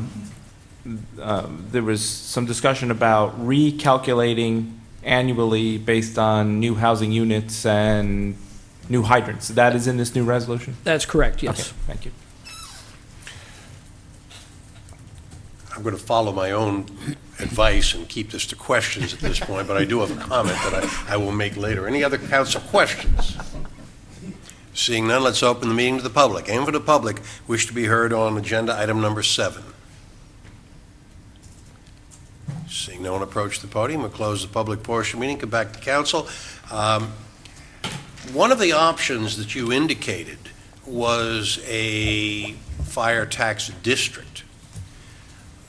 was some discussion about recalculating annually based on new housing units and new hydrants. That is in this new resolution? That's correct, yes. Okay, thank you. I'm going to follow my own advice and keep this to questions at this point, but I do have a comment that I will make later. Any other council questions? Seeing none, let's open the meeting to the public. Anyone from the public wish to be heard on agenda item number 7? Seeing no one approach the podium, we'll close the public portion of the meeting, come back to council. One of the options that you indicated was a fire tax district.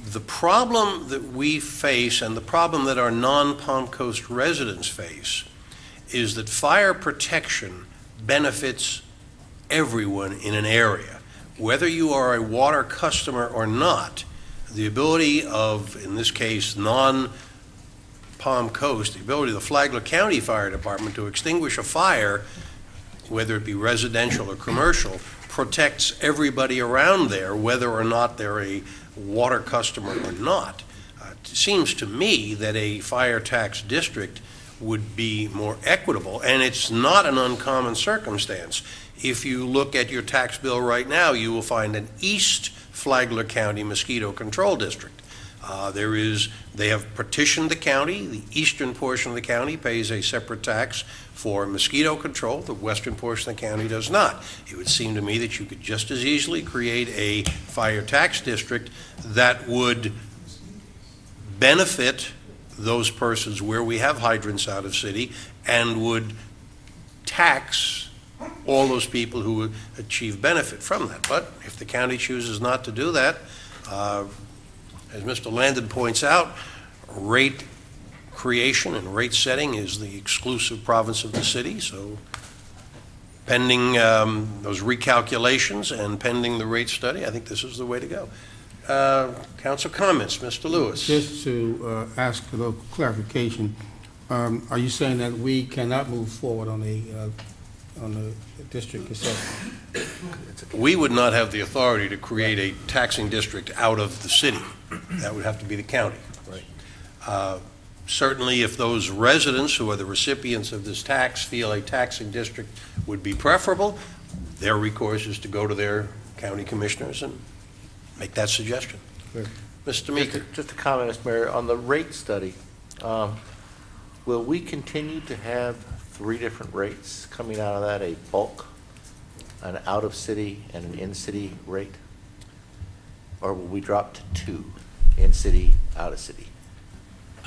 The problem that we face and the problem that our non-Palm Coast residents face is that fire protection benefits everyone in an area. Whether you are a water customer or not, the ability of, in this case, non-Palm Coast, the ability of the Flagler County Fire Department to extinguish a fire, whether it be residential or commercial, protects everybody around there, whether or not they're a water customer or not. It seems to me that a fire tax district would be more equitable, and it's not an uncommon circumstance. If you look at your tax bill right now, you will find an East Flagler County Mosquito Control District. They have partitioned the county. The eastern portion of the county pays a separate tax for mosquito control. The western portion of the county does not. It would seem to me that you could just as easily create a fire tax district that would benefit those persons where we have hydrants out of city and would tax all those people who would achieve benefit from that. But if the county chooses not to do that, as Mr. Landon points out, rate creation and rate setting is the exclusive province of the city. So pending those recalculations and pending the rate study, I think this is the way to go. Council comments, Mr. Lewis. Just to ask a little clarification, are you saying that we cannot move forward on the district assessment? We would not have the authority to create a taxing district out of the city. That would have to be the county. Right. Certainly, if those residents who are the recipients of this tax feel a taxing district would be preferable, their recourse is to go to their county commissioners and make that suggestion. Mr. Meeker. Just a comment, Mr. Mayor, on the rate study. Will we continue to have 3 different rates coming out of that, a bulk, an out-of-city, and an in-city rate? Or will we drop to 2, in-city, out-of-city?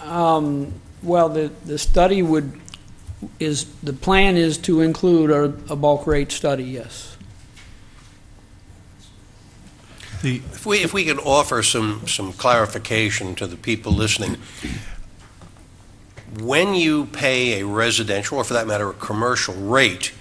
Well, the study the plan is to include a bulk rate study, yes. If we could offer some clarification to the people listening, when you pay a residential, or for that matter, a commercial rate,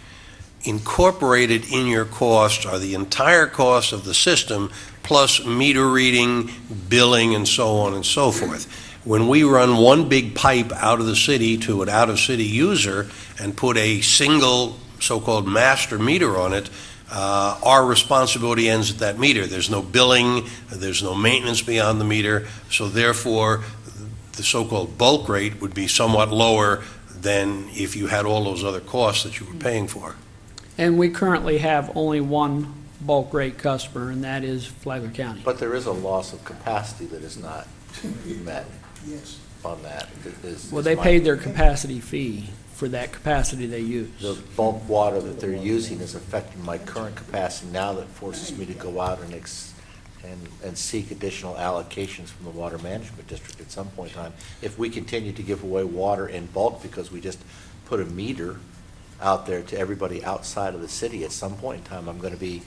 incorporated in your costs are the entire cost of the system, plus meter reading, billing, and so on and so forth. When we run one big pipe out of the city to an out-of-city user and put a single so-called master meter on it, our responsibility ends at that meter. There's no billing, there's no maintenance beyond the meter, so therefore the so-called bulk rate would be somewhat lower than if you had all those other costs that you were paying for. And we currently have only one bulk rate customer, and that is Flagler County. But there is a loss of capacity that is not met on that. Well, they paid their capacity fee for that capacity they use. The bulk water that they're using is affecting my current capacity now, that forces me to go out and seek additional allocations from the Water Management District at some point in time. If we continue to give away water in bulk because we just put a meter out there to everybody outside of the city, at some point in time I'm going to be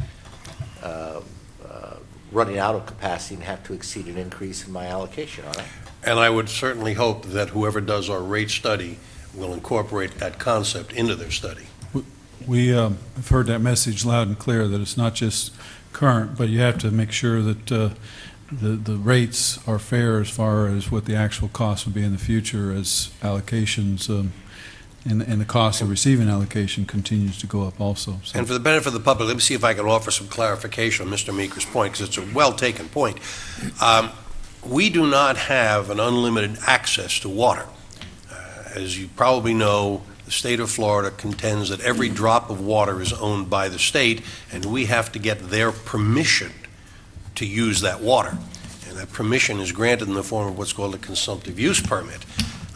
running out of capacity and have to exceed an increase in my allocation, all right? And I would certainly hope that whoever does our rate study will incorporate that concept into their study. We have heard that message loud and clear, that it's not just current, but you have to make sure that the rates are fair as far as what the actual cost will be in the future as allocations and the cost of receiving allocation continues to go up also. So. And for the benefit of the public, let me see if I can offer some clarification on Mr. Meeker's point, because it's a well-taken point. We do not have an unlimited access to water. As you probably know, the state of Florida contends that every drop of water is owned by the state, and we have to get their permission to use that water. And that permission is granted in the form of what's called a consumptive use permit.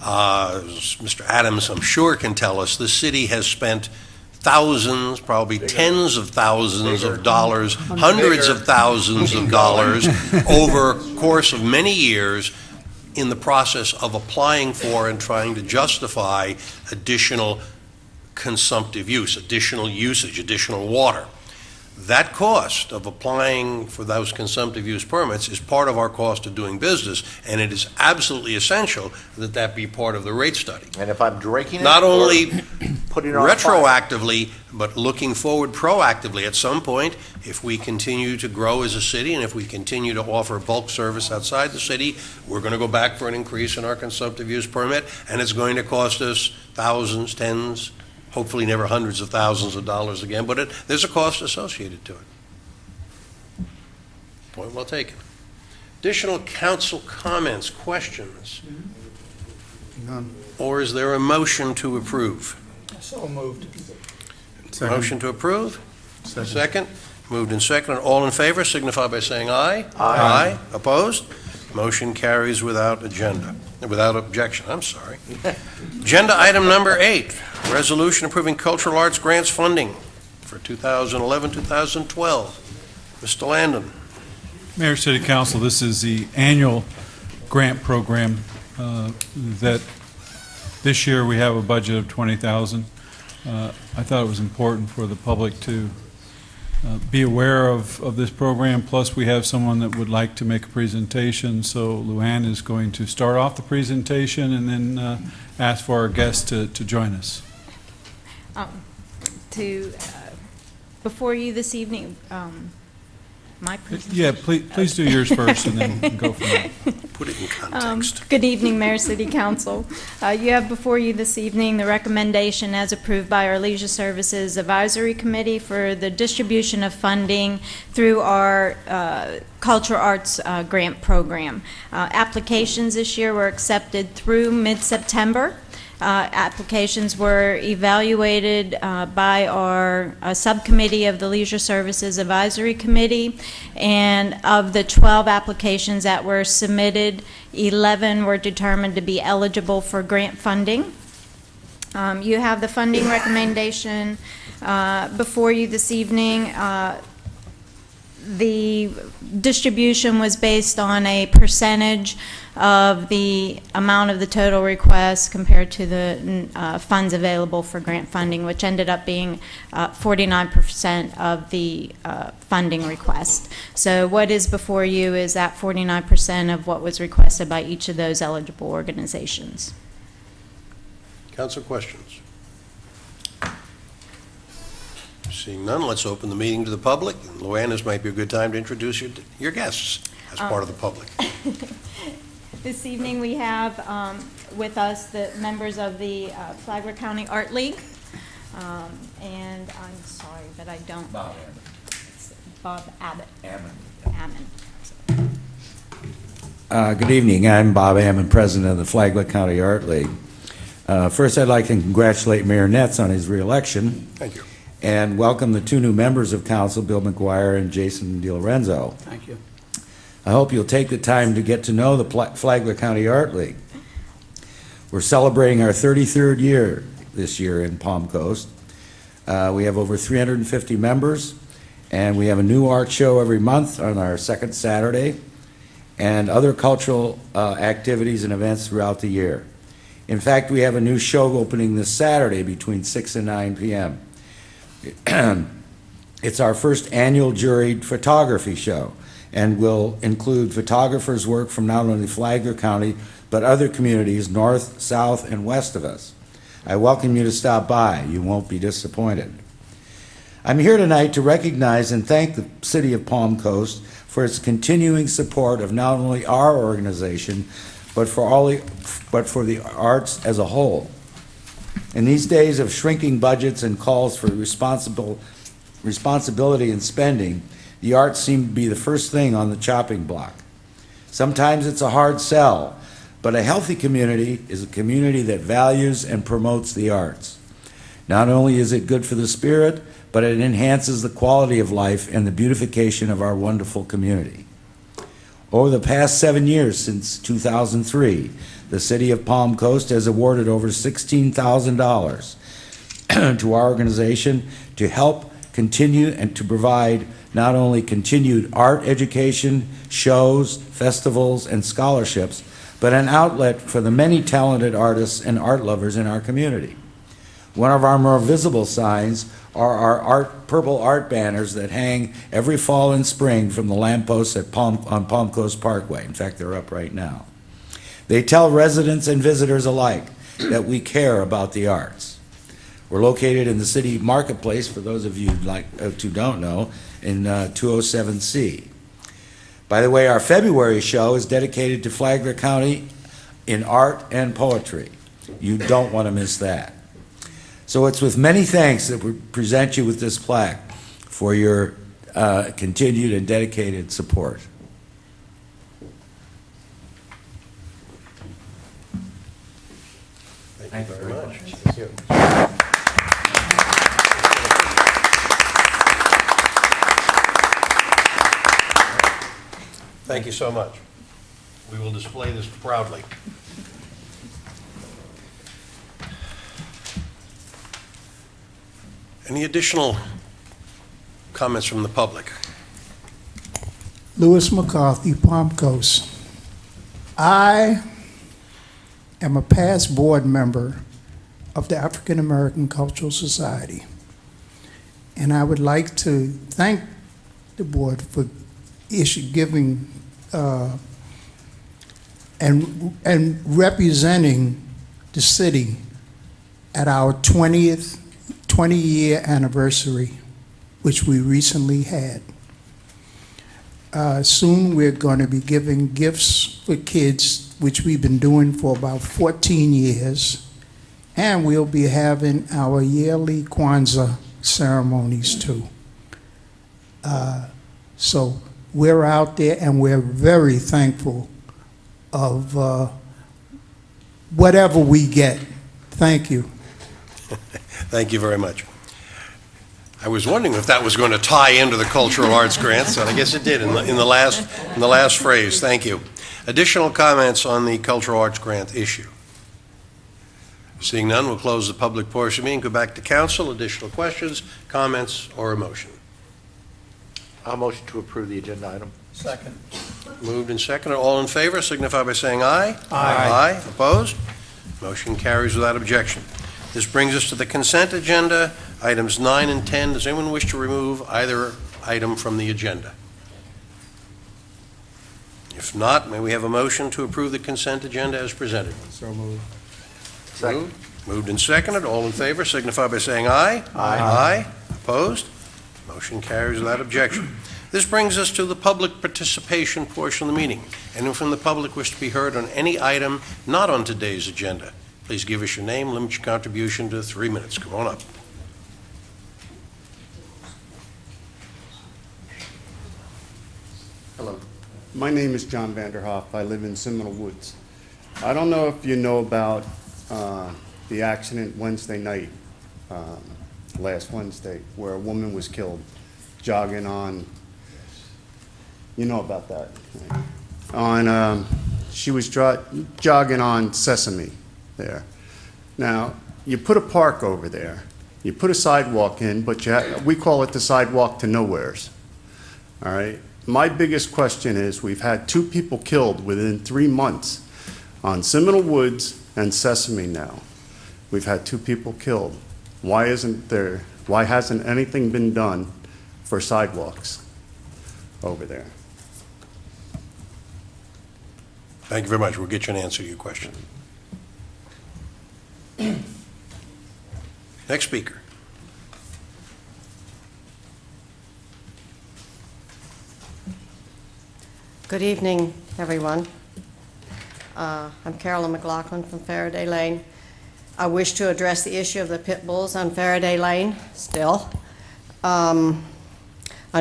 As Mr. Adams, I'm sure, can tell us, the city has spent thousands, probably tens of thousands of dollars, hundreds of thousands of dollars over a course of many years in the process of applying for and trying to justify additional consumptive use, additional usage, additional water. That cost of applying for those consumptive use permits is part of our cost of doing business, and it is absolutely essential that that be part of the rate study. And if I'm drinking it, not only putting it on retroactively, but looking forward proactively. At some point, if we continue to grow as a city and if we continue to offer bulk service outside the city, we're going to go back for an increase in our consumptive use permit, and it's going to cost us thousands, tens, hopefully never hundreds of thousands of dollars again, but there's a cost associated to it. Point well taken. Additional council comments, questions? None. Or is there a motion to approve? So moved. Second. Motion to approve? Second. Moved and seconded. All in favor signify by saying aye. Aye. Opposed? Motion carries without objection. I'm sorry. Agenda item number 8, resolution approving cultural arts grants funding for 2011-2012. Mr. Landon. Mayor, City Council, this is the annual grant program that this year we have a budget of $20,000. I thought it was important for the public to be aware of this program. Plus, we have someone that would like to make a presentation, so Luann is going to start off the presentation and then ask for our guests to join us. Before you this evening, my presentation. Yeah, please do yours first and then go from there. Put it in context. Good evening, Mayor, City Council. You have before you this evening the recommendation as approved by our Leisure Services Advisory Committee for the distribution of funding through our Cultural Arts Grant Program. Applications this year were accepted through mid-September. applications were evaluated by our subcommittee of the Leisure Services Advisory Committee, and of the 12 applications that were submitted, 11 were determined to be eligible for grant funding. You have the funding recommendation before you this evening. The distribution was based on a percentage of the amount of the total request compared to the funds available for grant funding, which ended up being 49% of the funding request. So what is before you is that 49% of what was requested by each of those eligible organizations. Council questions? Seeing none, let's open the meeting to the public. And Luann, this might be a good time to introduce your guests as part of the public. This evening we have with us the members of the Flagler County Art League. And I'm sorry, but I don't. Bob Abbott. Ammon. Good evening. I'm Bob Ammon, president of the Flagler County Art League. First, I'd like to congratulate Mayor Netz on his reelection. Thank you. And welcome the two new members of council, Bill McGuire and Jason DiLorenzo. Thank you. I hope you'll take the time to get to know the Flagler County Art League. We're celebrating our 33rd year this year in Palm Coast. We have over 350 members, and we have a new art show every month on our second Saturday, and other cultural activities and events throughout the year. In fact, we have a new show opening this Saturday between 6 and 9 p.m. It's our first annual juried photography show, and will include photographers' work from not only Flagler County, but other communities north, south, and west of us. I welcome you to stop by. You won't be disappointed. I'm here tonight to recognize and thank the City of Palm Coast for its continuing support of not only our organization, but for the arts as a whole. In these days of shrinking budgets and calls for responsibility in spending, the arts seem to be the first thing on the chopping block. Sometimes it's a hard sell, but a healthy community is a community that values and promotes the arts. Not only is it good for the spirit, but it enhances the quality of life and the beautification of our wonderful community. Over the past 7 years, since 2003, the City of Palm Coast has awarded over $16,000 to our organization to help continue and to provide not only continued art education, shows, festivals, and scholarships, but an outlet for the many talented artists and art lovers in our community. One of our more visible signs are our purple art banners that hang every fall and spring from the lampposts on Palm Coast Parkway. In fact, they're up right now. They tell residents and visitors alike that we care about the arts. We're located in the city marketplace, for those of you who don't know, in 207C. By the way, our February show is dedicated to Flagler County in art and poetry. You don't want to miss that. So it's with many thanks that we present you with this plaque for your continued and dedicated support. Thank you very much. Thank you. Thank you so much. We will display this proudly. Any additional comments from the public? Louis McCarthy, Palm Coast. I am a past board member of the African American Cultural Society, and I would like to thank the board for giving and representing the city at our 20-year anniversary, which we recently had. Soon we're going to be giving gifts for kids, which we've been doing for about 14 years, and we'll be having our yearly Kwanzaa ceremonies too. So we're out there, and we're very thankful of whatever we get Thank you. Thank you very much. I was wondering if that was going to tie into the cultural arts grants, and I guess it did in the last phrase. Thank you. Additional comments on the cultural arts grant issue? Seeing none, we'll close the public portion of the meeting, go back to council. Additional questions, comments, or a motion? I'll motion to approve the agenda item. Second. Moved and seconded. All in favor signify by saying aye. Aye. Aye. Opposed? Motion carries without objection. This brings us to the consent agenda, items 9 and 10. Does anyone wish to remove either item from the agenda? If not, may we have a motion to approve the consent agenda as presented? So moved. Second. Moved and seconded. All in favor signify by saying aye. Aye. Aye. Opposed? Motion carries without objection. This brings us to the public participation portion of the meeting. Anyone from the public wish to be heard on any item not on today's agenda, please give us your name, limit your contribution to 3 minutes. Come on up. Hello. My name is John Vanderhoff. I live in Seminole Woods. I don't know if you know about the accident Wednesday night, last Wednesday, where a woman was killed jogging on, you know about that. Right? She was jogging on Sesame there. Now, you put a park over there, you put a sidewalk in, but we call it the sidewalk to nowheres. All right? My biggest question is, we've had 2 people killed within 3 months on Seminole Woods and Sesame now. We've had 2 people killed. Why hasn't anything been done for sidewalks over there? Thank you very much. We'll get you an answer to your question. Next speaker. Good evening, everyone. I'm Carolyn McLaughlin from Faraday Lane. I wish to address the issue of the pit bulls on Faraday Lane still. On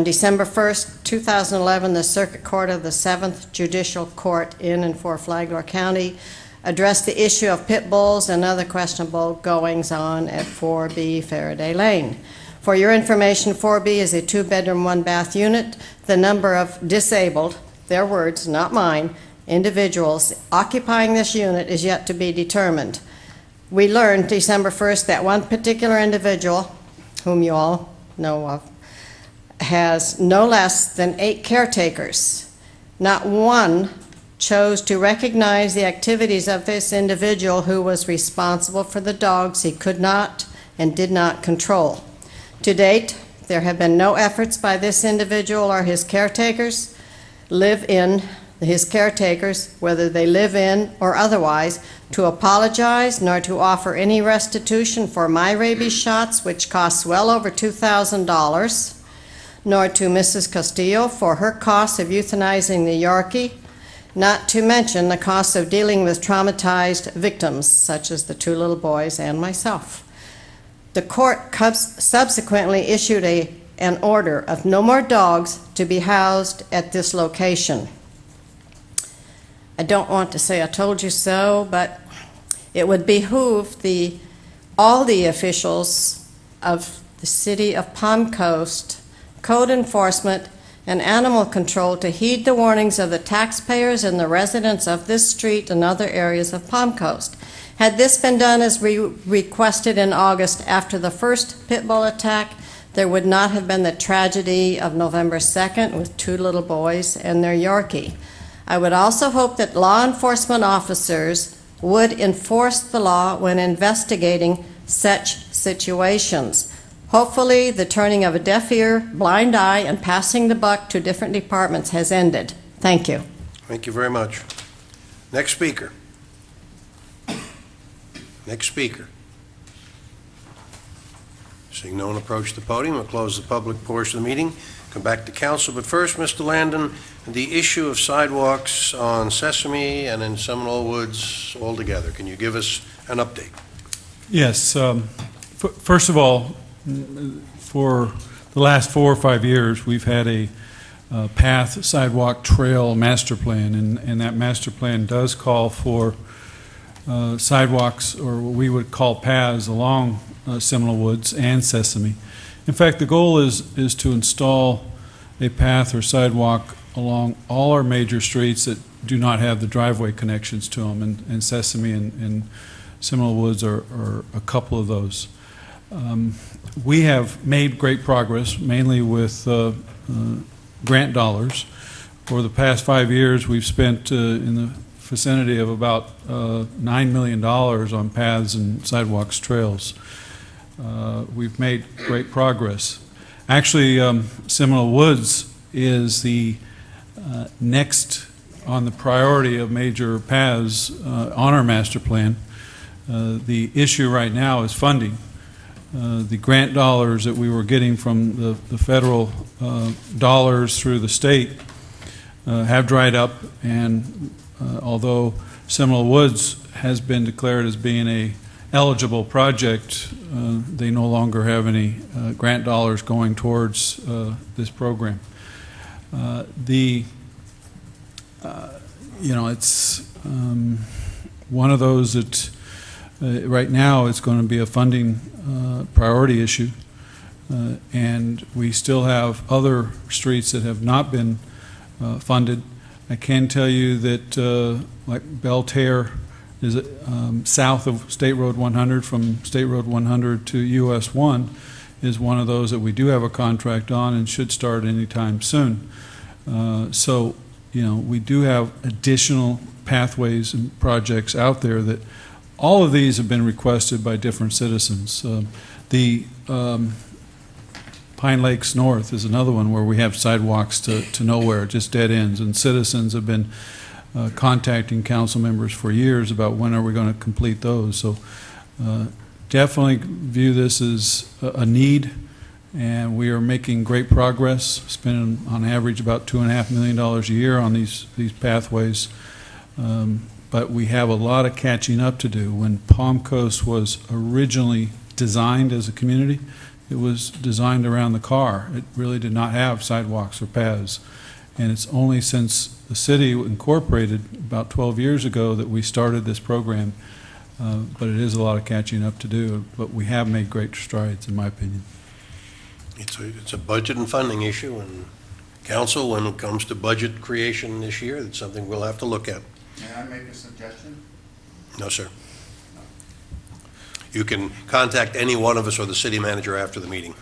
December 1st, 2011, the Circuit Court of the 7th Judicial Court in and for Flagler County addressed the issue of pit bulls and other questionable goings-on at 4B Faraday Lane. For your information, 4B is a 2-bedroom, 1-bath unit. The number of disabled, their words, not mine, individuals occupying this unit is yet to be determined. We learned December 1st that one particular individual, whom you all know of, has no less than 8 caretakers. Not one chose to recognize the activities of this individual who was responsible for the dogs he could not and did not control. To date, there have been no efforts by this individual or his caretakers, whether they live in or otherwise, to apologize nor to offer any restitution for my rabies shots, which costs well over $2,000, nor to Mrs. Castillo for her costs of euthanizing the Yorkie, not to mention the cost of dealing with traumatized victims, such as the 2 little boys and myself. The court subsequently issued an order of no more dogs to be housed at this location. I don't want to say I told you so, but it would behoove all the officials of the city of Palm Coast, code enforcement, and animal control to heed the warnings of the taxpayers and the residents of this street and other areas of Palm Coast. Had this been done as we requested in August after the first pit bull attack, there would not have been the tragedy of November 2nd with 2 little boys and their Yorkie. I would also hope that law enforcement officers would enforce the law when investigating such situations. Hopefully, the turning of a deaf ear, blind eye, and passing the buck to different departments has ended. Thank you. Thank you very much. Next speaker. Next speaker. Seeing no one approach the podium, we'll close the public portion of the meeting. Come back to council. But first, Mr. Landon, the issue of sidewalks on Sesame and in Seminole Woods altogether. Can you give us an update? Yes. First of all, for the last 4 or 5 years, we've had a path, sidewalk, trail master plan, and that master plan does call for sidewalks, or what we would call paths, along Seminole Woods and Sesame. In fact, the goal is to install a path or sidewalk along all our major streets that do not have the driveway connections to them, and Sesame and Seminole Woods are a couple of those. We have made great progress, mainly with grant dollars. For the past 5 years, we've spent in the vicinity of about $9 million on paths and sidewalks, trails. We've made great progress. Actually, Seminole Woods is the next on the priority of major paths on our master plan. The issue right now is funding. The grant dollars that we were getting from the federal dollars through the state have dried up, and although Seminole Woods has been declared as being a eligible project, they no longer have any grant dollars going towards this program. It's one of those that right now it's going to be a funding priority issue, and we still have other streets that have not been funded. I can tell you that like Belterre is south of State Road 100, from State Road 100 to US 1, is one of those that we do have a contract on and should start anytime soon. So, we do have additional pathways and projects out there that all of these have been requested by different citizens. The Pine Lakes North is another one where we have sidewalks to nowhere, just dead ends, and citizens have been contacting council members for years about when are we going to complete those. So definitely view this as a need, and we are making great progress, spending on average about $2.5 million a year on these pathways. But we have a lot of catching up to do. When Palm Coast was originally designed as a community, it was designed around the car. It really did not have sidewalks or paths. And it's only since the city incorporated about 12 years ago that we started this program. But it is a lot of catching up to do. But we have made great strides, in my opinion. It's a budget and funding issue, and council, when it comes to budget creation this year, that's something we'll have to look at. May I make a suggestion? No, sir. You can contact any one of us or the city manager after the meeting.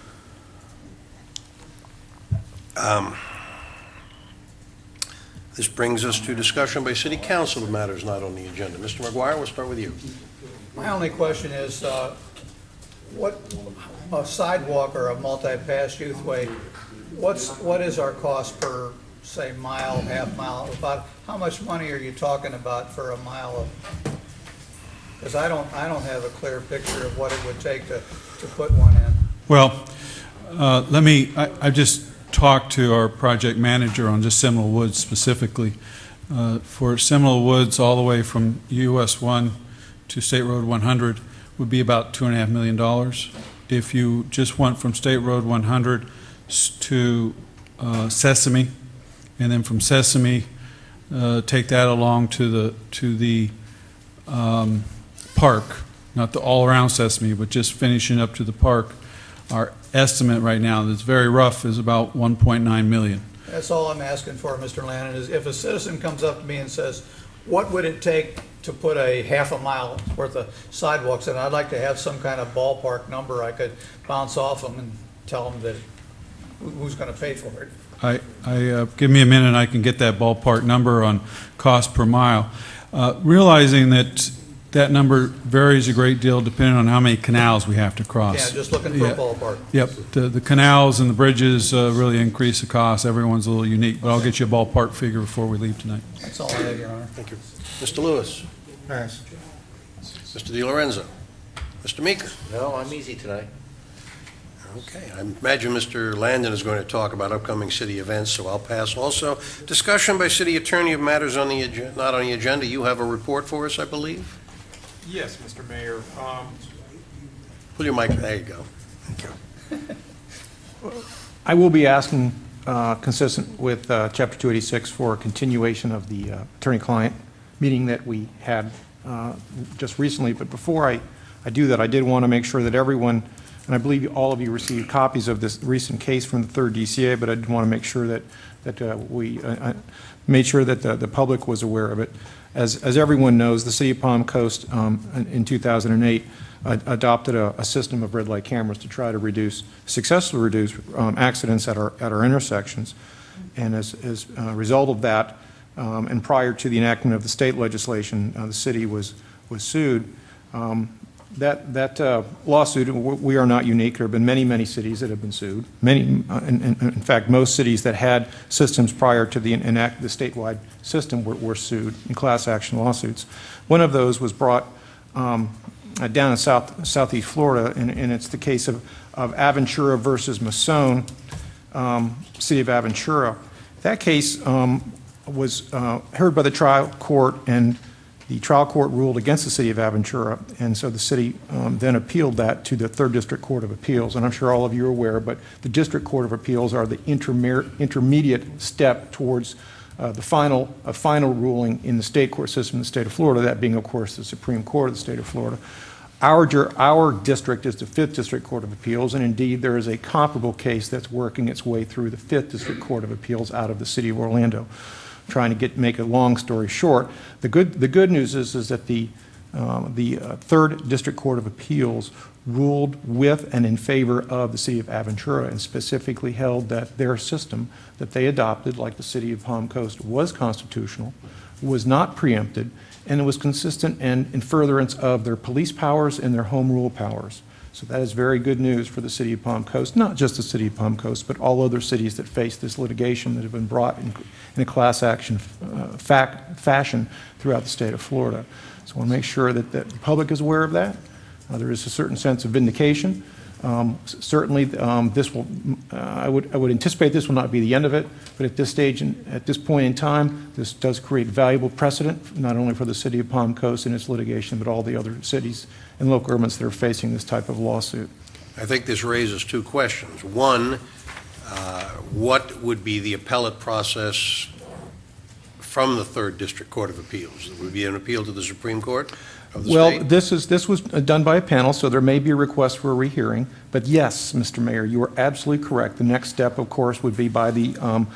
This brings us to discussion by city council of matters not on the agenda. Mr. McGuire, we'll start with you. My only question is, what a sidewalk or a multi-pass youthway, what is our cost per, say, mile, half mile? About how much money are you talking about for a mile of? Because I don't have a clear picture of what it would take to put one in. Well, I just talked to our project manager on just Seminole Woods specifically. For Seminole Woods, all the way from US 1 to State Road 100 would be about $2.5 million. If you just went from State Road 100 to Sesame, and then from Sesame, take that along to the park, not the all around Sesame, but just finishing up to the park, our estimate right now that's very rough is about $1.9 million. That's all I'm asking for, Mr. Lannon, is if a citizen comes up to me and says, what would it take to put a half a mile worth of sidewalks in? I'd like to have some kind of ballpark number I could bounce off them and tell them that who's going to pay for it. Give me a minute and I can get that ballpark number on cost per mile. Realizing that number varies a great deal depending on how many canals we have to cross. Yeah, just looking for a ballpark. Yep, the canals and the bridges really increase the cost. Everyone's a little unique, but I'll get you a ballpark figure before we leave tonight. That's all I have, Your Honor. Thank you. Mr. Lewis? Pass. Mr. DiLorenzo? Mr. Meeker? No, I'm easy tonight. Okay, I imagine Mr. Landon is going to talk about upcoming city events, so I'll pass also. Discussion by city attorney of matters on the not on the agenda. You have a report for us, I believe? Yes, Mr. Mayor. Pull your mic. There you go. Thank you. I will be asking, consistent with Chapter 286, for a continuation of the attorney-client meeting that we had just recently. But before I do that, I did want to make sure that everyone, and I believe all of you received copies of this recent case from the 3rd DCA, but I did want to make sure that we made sure that the public was aware of it. As everyone knows, the City of Palm Coast in 2008 adopted a system of red light cameras to try to successfully reduce accidents at our intersections. And as a result of that, and prior to the enactment of the state legislation, the city was sued. That lawsuit, we are not unique. There have been many cities that have been sued. In fact, most cities that had systems prior to the statewide system were sued in class action lawsuits. One of those was brought down in southeast Florida, and it's the case of Aventura versus Masson, City of Aventura. That case was heard by the trial court, and the trial court ruled against the City of Aventura, and so the city then appealed that to the 3rd District Court of Appeals. And I'm sure all of you are aware, but the District Court of Appeals are the intermediate step towards a final ruling in the state court system in the state of Florida, that being, of course, the Supreme Court of the state of Florida. Our district is the 5th District Court of Appeals, and indeed there is a comparable case that's working its way through the 5th District Court of Appeals out of the city of Orlando. Trying to make a long story short, the good news is that the 3rd District Court of Appeals ruled with and in favor of the City of Aventura, and specifically held that their system that they adopted, like the City of Palm Coast, was constitutional, was not preempted, and it was consistent and in furtherance of their police powers and their home rule powers. So that is very good news for the City of Palm Coast, not just the City of Palm Coast, but all other cities that face this litigation that have been brought in a class action fashion throughout the state of Florida. So I want to make sure that the public is aware of that. There is a certain sense of vindication. Certainly, this will. I would anticipate this will not be the end of it, but at this stage and at this point in time, this does create valuable precedent, not only for the City of Palm Coast and its litigation, but all the other cities and local governments that are facing this type of lawsuit. I think this raises two questions. One, what would be the appellate process from the 3rd District Court of Appeals? Would it be an appeal to the Supreme Court of the state? This was done by a panel, so there may be a request for a rehearing. But yes, Mr. Mayor, you are absolutely correct. The next step, of course, would be by the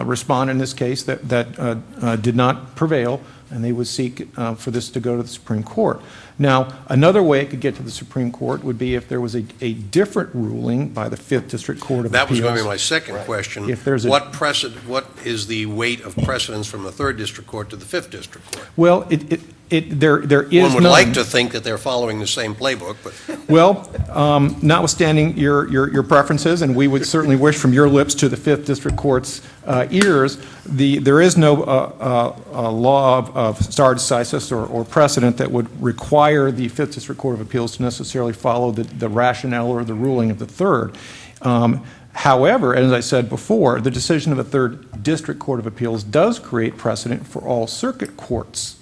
respondent in this case that did not prevail, and they would seek for this to go to the Supreme Court. Now, another way it could get to the Supreme Court would be if there was a different ruling by the 5th District Court of Appeals. That was going to be my second question. If there's what is the weight of precedence from the 3rd District Court to the 5th District Court? Well, there is One would none. like to think that they're following the same playbook, but Well, notwithstanding your preferences, and we would certainly wish from your lips to the 5th District Court's ears, there is no law of stare decisis or precedent that would require the 5th District Court of Appeals to necessarily follow the rationale or the ruling of the 3rd. However, as I said before, the decision of the 3rd District Court of Appeals does create precedent for all circuit courts,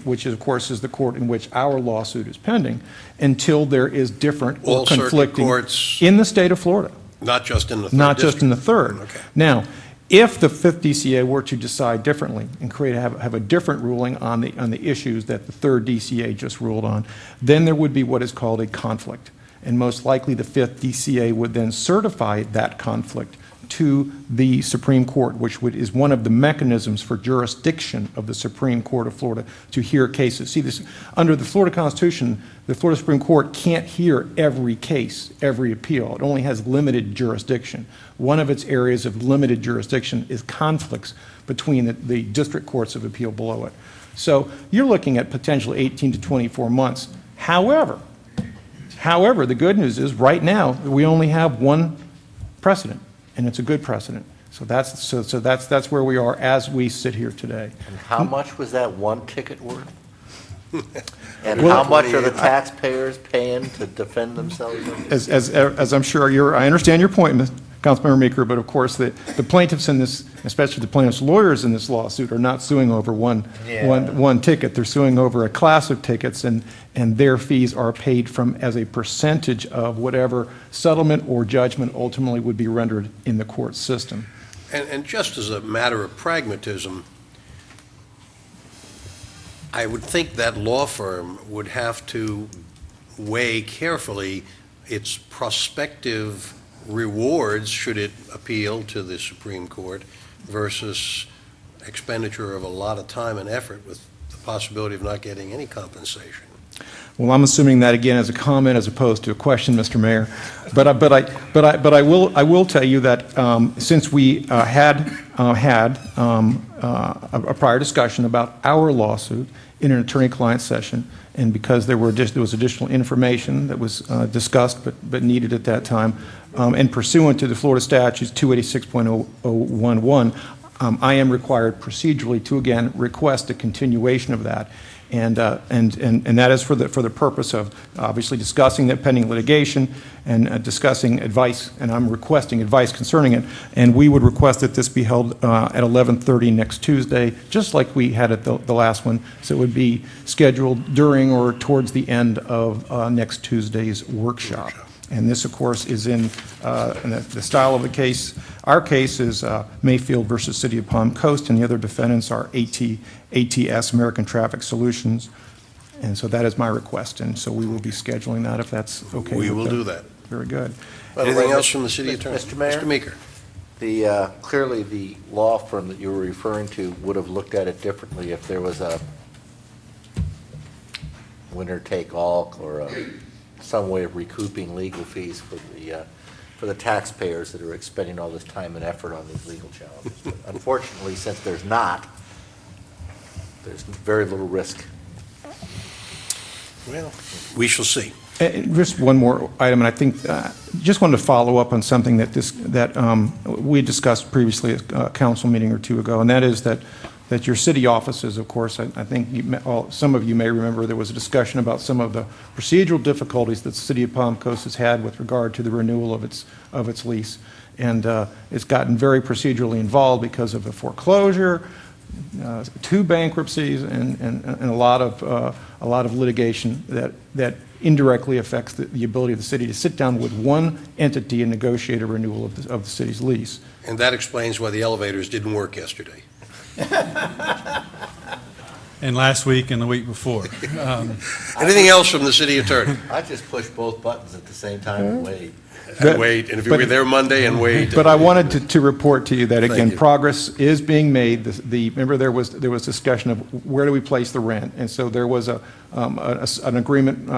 which of course is the court in which our lawsuit is pending, until there is different or all circuit conflicting courts, in the state of Florida. not just in the 3rd Not just in the District. 3rd. Okay. Now, if the 5th DCA were to decide differently and have a different ruling on the issues that the 3rd DCA just ruled on, then there would be what is called a conflict. And most likely the 5th DCA would then certify that conflict to the Supreme Court, which is one of the mechanisms for jurisdiction of the Supreme Court of Florida to hear cases. See, under the Florida Constitution, the Florida Supreme Court can't hear every case, every appeal. It only has limited jurisdiction. One of its areas of limited jurisdiction is conflicts between the district courts of appeal below it. So you're looking at potentially 18 to 24 months. However, the good news is right now we only have one precedent, and it's a good precedent. So that's where we are as we sit here today. And how much was that one ticket worth? And how much are the taxpayers paying to defend themselves? As I'm sure I understand your point, Councilmember Meeker, but of course the plaintiffs in this, especially the plaintiffs' lawyers in this lawsuit, are not suing over one ticket. They're suing over a class of tickets, and their fees are paid from as a percentage of whatever settlement or judgment ultimately would be rendered in the court system. And just as a matter of pragmatism, I would think that law firm would have to weigh carefully its prospective rewards, should it appeal to the Supreme Court, versus expenditure of a lot of time and effort with the possibility of not getting any compensation. Well, I'm assuming that again as a comment as opposed to a question, Mr. Mayor. But I will tell you that since we had a prior discussion about our lawsuit in an attorney-client session, and because there was additional information that was discussed but needed at that time, and pursuant to the Florida statutes 286.011, I am required procedurally to again request a continuation of that. And that is for the purpose of obviously discussing that pending litigation and discussing advice, and I'm requesting advice concerning it. And we would request that this be held at 11:30 next Tuesday, just like we had at the last one. So it would be scheduled during or towards the end of next Tuesday's workshop. And this, of course, is in the style of the case. Our case is Mayfield versus City of Palm Coast, and the other defendants are ATS, American Traffic Solutions. And so that is my request, and so we will be scheduling that if that's okay. We will do that. Very good. Anything else from the city attorney? Mr. Mayor? Mr. Meeker. Clearly, the law firm that you were referring to would have looked at it differently if there was a winner-take-all or some way of recouping legal fees for the taxpayers that are expending all this time and effort on these legal challenges. But unfortunately, since there's not, there's very little risk. Well, we shall see. Just one more item, and I think just wanted to follow up on something that we discussed previously at a council meeting or two ago, and that is that your city offices, of course, I think some of you may remember there was a discussion about some of the procedural difficulties that the city of Palm Coast has had with regard to the renewal of its lease, and it's gotten very procedurally involved because of the foreclosure, 2 bankruptcies, and a lot of litigation that indirectly affects the ability of the city to sit down with one entity and negotiate a renewal of the city's lease. And that explains why the elevators didn't work yesterday. And last week and the week before. Anything else from the city attorney? I just push both buttons at the same time and wait. And wait, and if you were there Monday and wait. But I wanted to report to you that, again, progress is being made. Remember, there was discussion of where do we place the rent, and so there was an agreement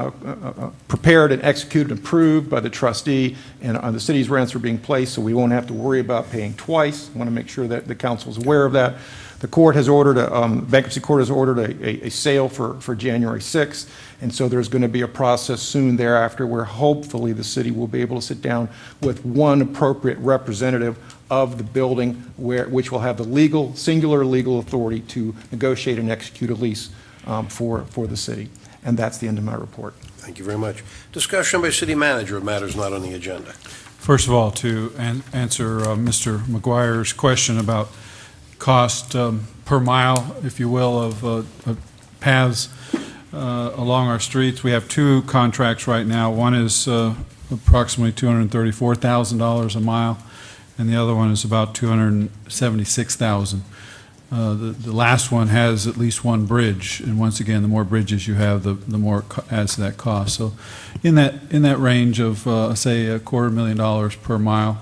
prepared and executed and approved by the trustee, and the city's rents are being placed, so we won't have to worry about paying twice. I want to make sure that the council is aware of that. The court has ordered, bankruptcy court has ordered a sale for January 6th, and so there's going to be a process soon thereafter where hopefully the city will be able to sit down with one appropriate representative of the building which will have the singular legal authority to negotiate and execute a lease for the city. And that's the end of my report. Thank you very much. Discussion by city manager of matters not on the agenda. First of all, to answer Mr. McGuire's question about cost per mile, if you will, of paths along our streets. We have 2 contracts right now. One is approximately $234,000 a mile, and the other one is about $276,000. The last one has at least 1 bridge, and once again, the more bridges you have, the more it adds to that cost. So, in that range of say $250,000 per mile.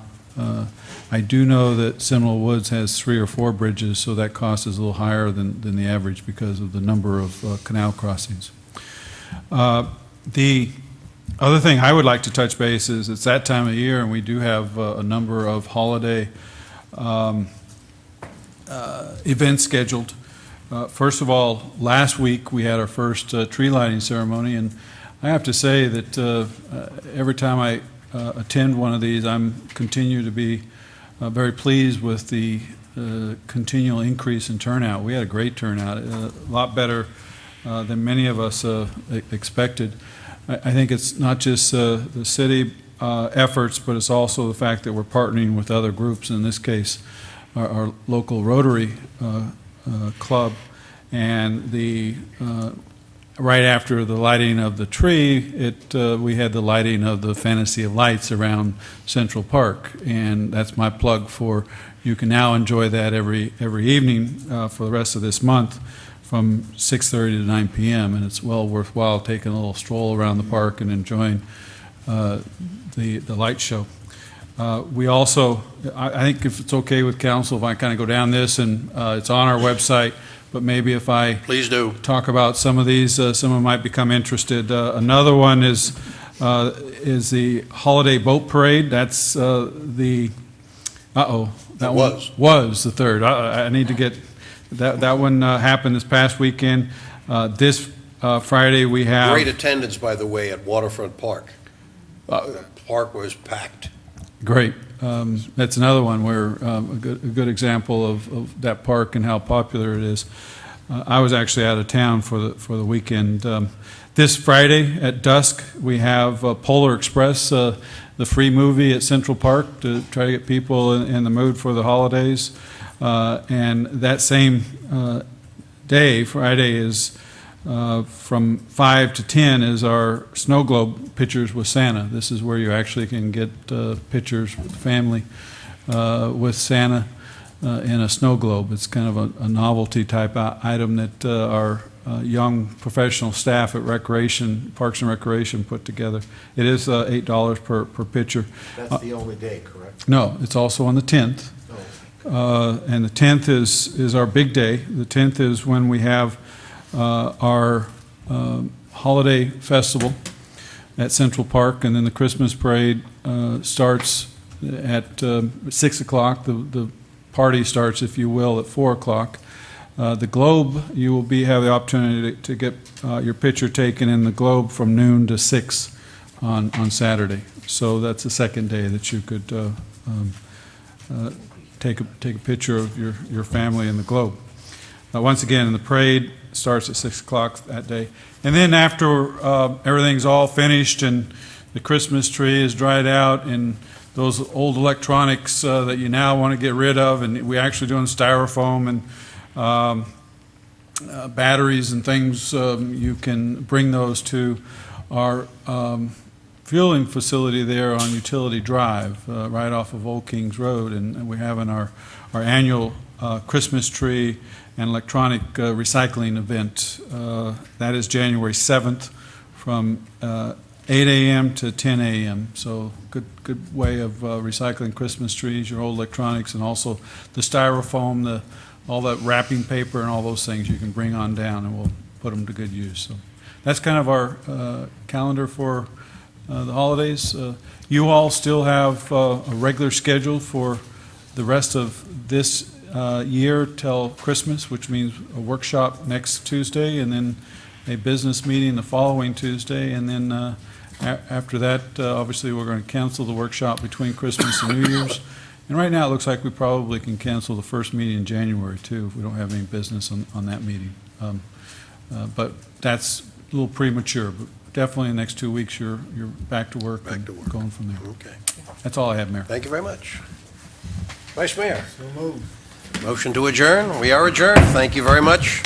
I do know that Seminole Woods has 3 or 4 bridges, so that cost is a little higher than the average because of the number of canal crossings. The other thing I would like to touch base is it's that time of year, and we do have a number of holiday events scheduled. First of all, last week we had our first tree lighting ceremony, and I have to say that every time I attend one of these, continue to be very pleased with the continual increase in turnout. We had a great turnout, a lot better than many of us expected. I think it's not just the city efforts, but it's also the fact that we're partnering with other groups, in this case our local Rotary Club, and the right after the lighting of the tree, we had the lighting of the Fantasy of Lights around Central Park, and that's my plug for. You can now enjoy that every evening for the rest of this month, from 6:30 to 9 p.m. and it's well worthwhile taking a little stroll around the park and enjoying the light show. We also, I think if it's okay with council, if I kind of go down this, and it's on our website, but maybe if I please do talk about some of these, someone might become interested. Another one is the Holiday Boat Parade. That's the that was the third. I need to get that one happened this past weekend. This Friday we have great attendance, by the way, at Waterfront Park. The park was packed. Great. That's another one where a good example of that park and how popular it is. I was actually out of town for the weekend. This Friday at dusk we have Polar Express, the free movie at Central Park to try to get people in the mood for the holidays. And that same day, Friday, is from 5 to 10 is our snow globe pictures with Santa. This is where you actually can get pictures with the family with Santa in a snow globe. It's kind of a novelty type item that our young professional staff at Parks and Recreation put together. It is $8 per picture. That's the only day, correct? No, it's also on the 10th. And the 10th is our big day. The 10th is when we have our holiday festival at Central Park, and then the Christmas parade starts at 6 o'clock. The party starts, if you will, at 4 o'clock. The Globe, you will have the opportunity to get your picture taken in the Globe from noon to 6 on Saturday. So that's the second day that you could take a picture of your family in the Globe. Once again, the parade starts at 6 o'clock that day. And then after everything's all finished and the Christmas tree is dried out and those old electronics that you now want to get rid of, and we're actually doing styrofoam and batteries and things, you can bring those to our fueling facility there on Utility Drive, right off of Old Kings Road, and we're having our annual Christmas tree and electronic recycling event. That is January 7th from 8 a.m. to 10 a.m. So good way of recycling Christmas trees, your old electronics, and also the styrofoam, all that wrapping paper and all those things you can bring on down, and we'll put them to good use. So that's kind of our calendar for the holidays. You all still have a regular schedule for the rest of this year till Christmas, which means a workshop next Tuesday and then a business meeting the following Tuesday, and then after that, obviously we're going to cancel the workshop between Christmas and New Year's. And right now it looks like we probably can cancel the first meeting in January too if we don't have any business on that meeting. But that's a little premature, but definitely in the next 2 weeks you're back to work and going from there. Okay. That's all I have, Mayor. Thank you very much. Vice Mayor. So moved. Motion to adjourn. We are adjourned. Thank you very much.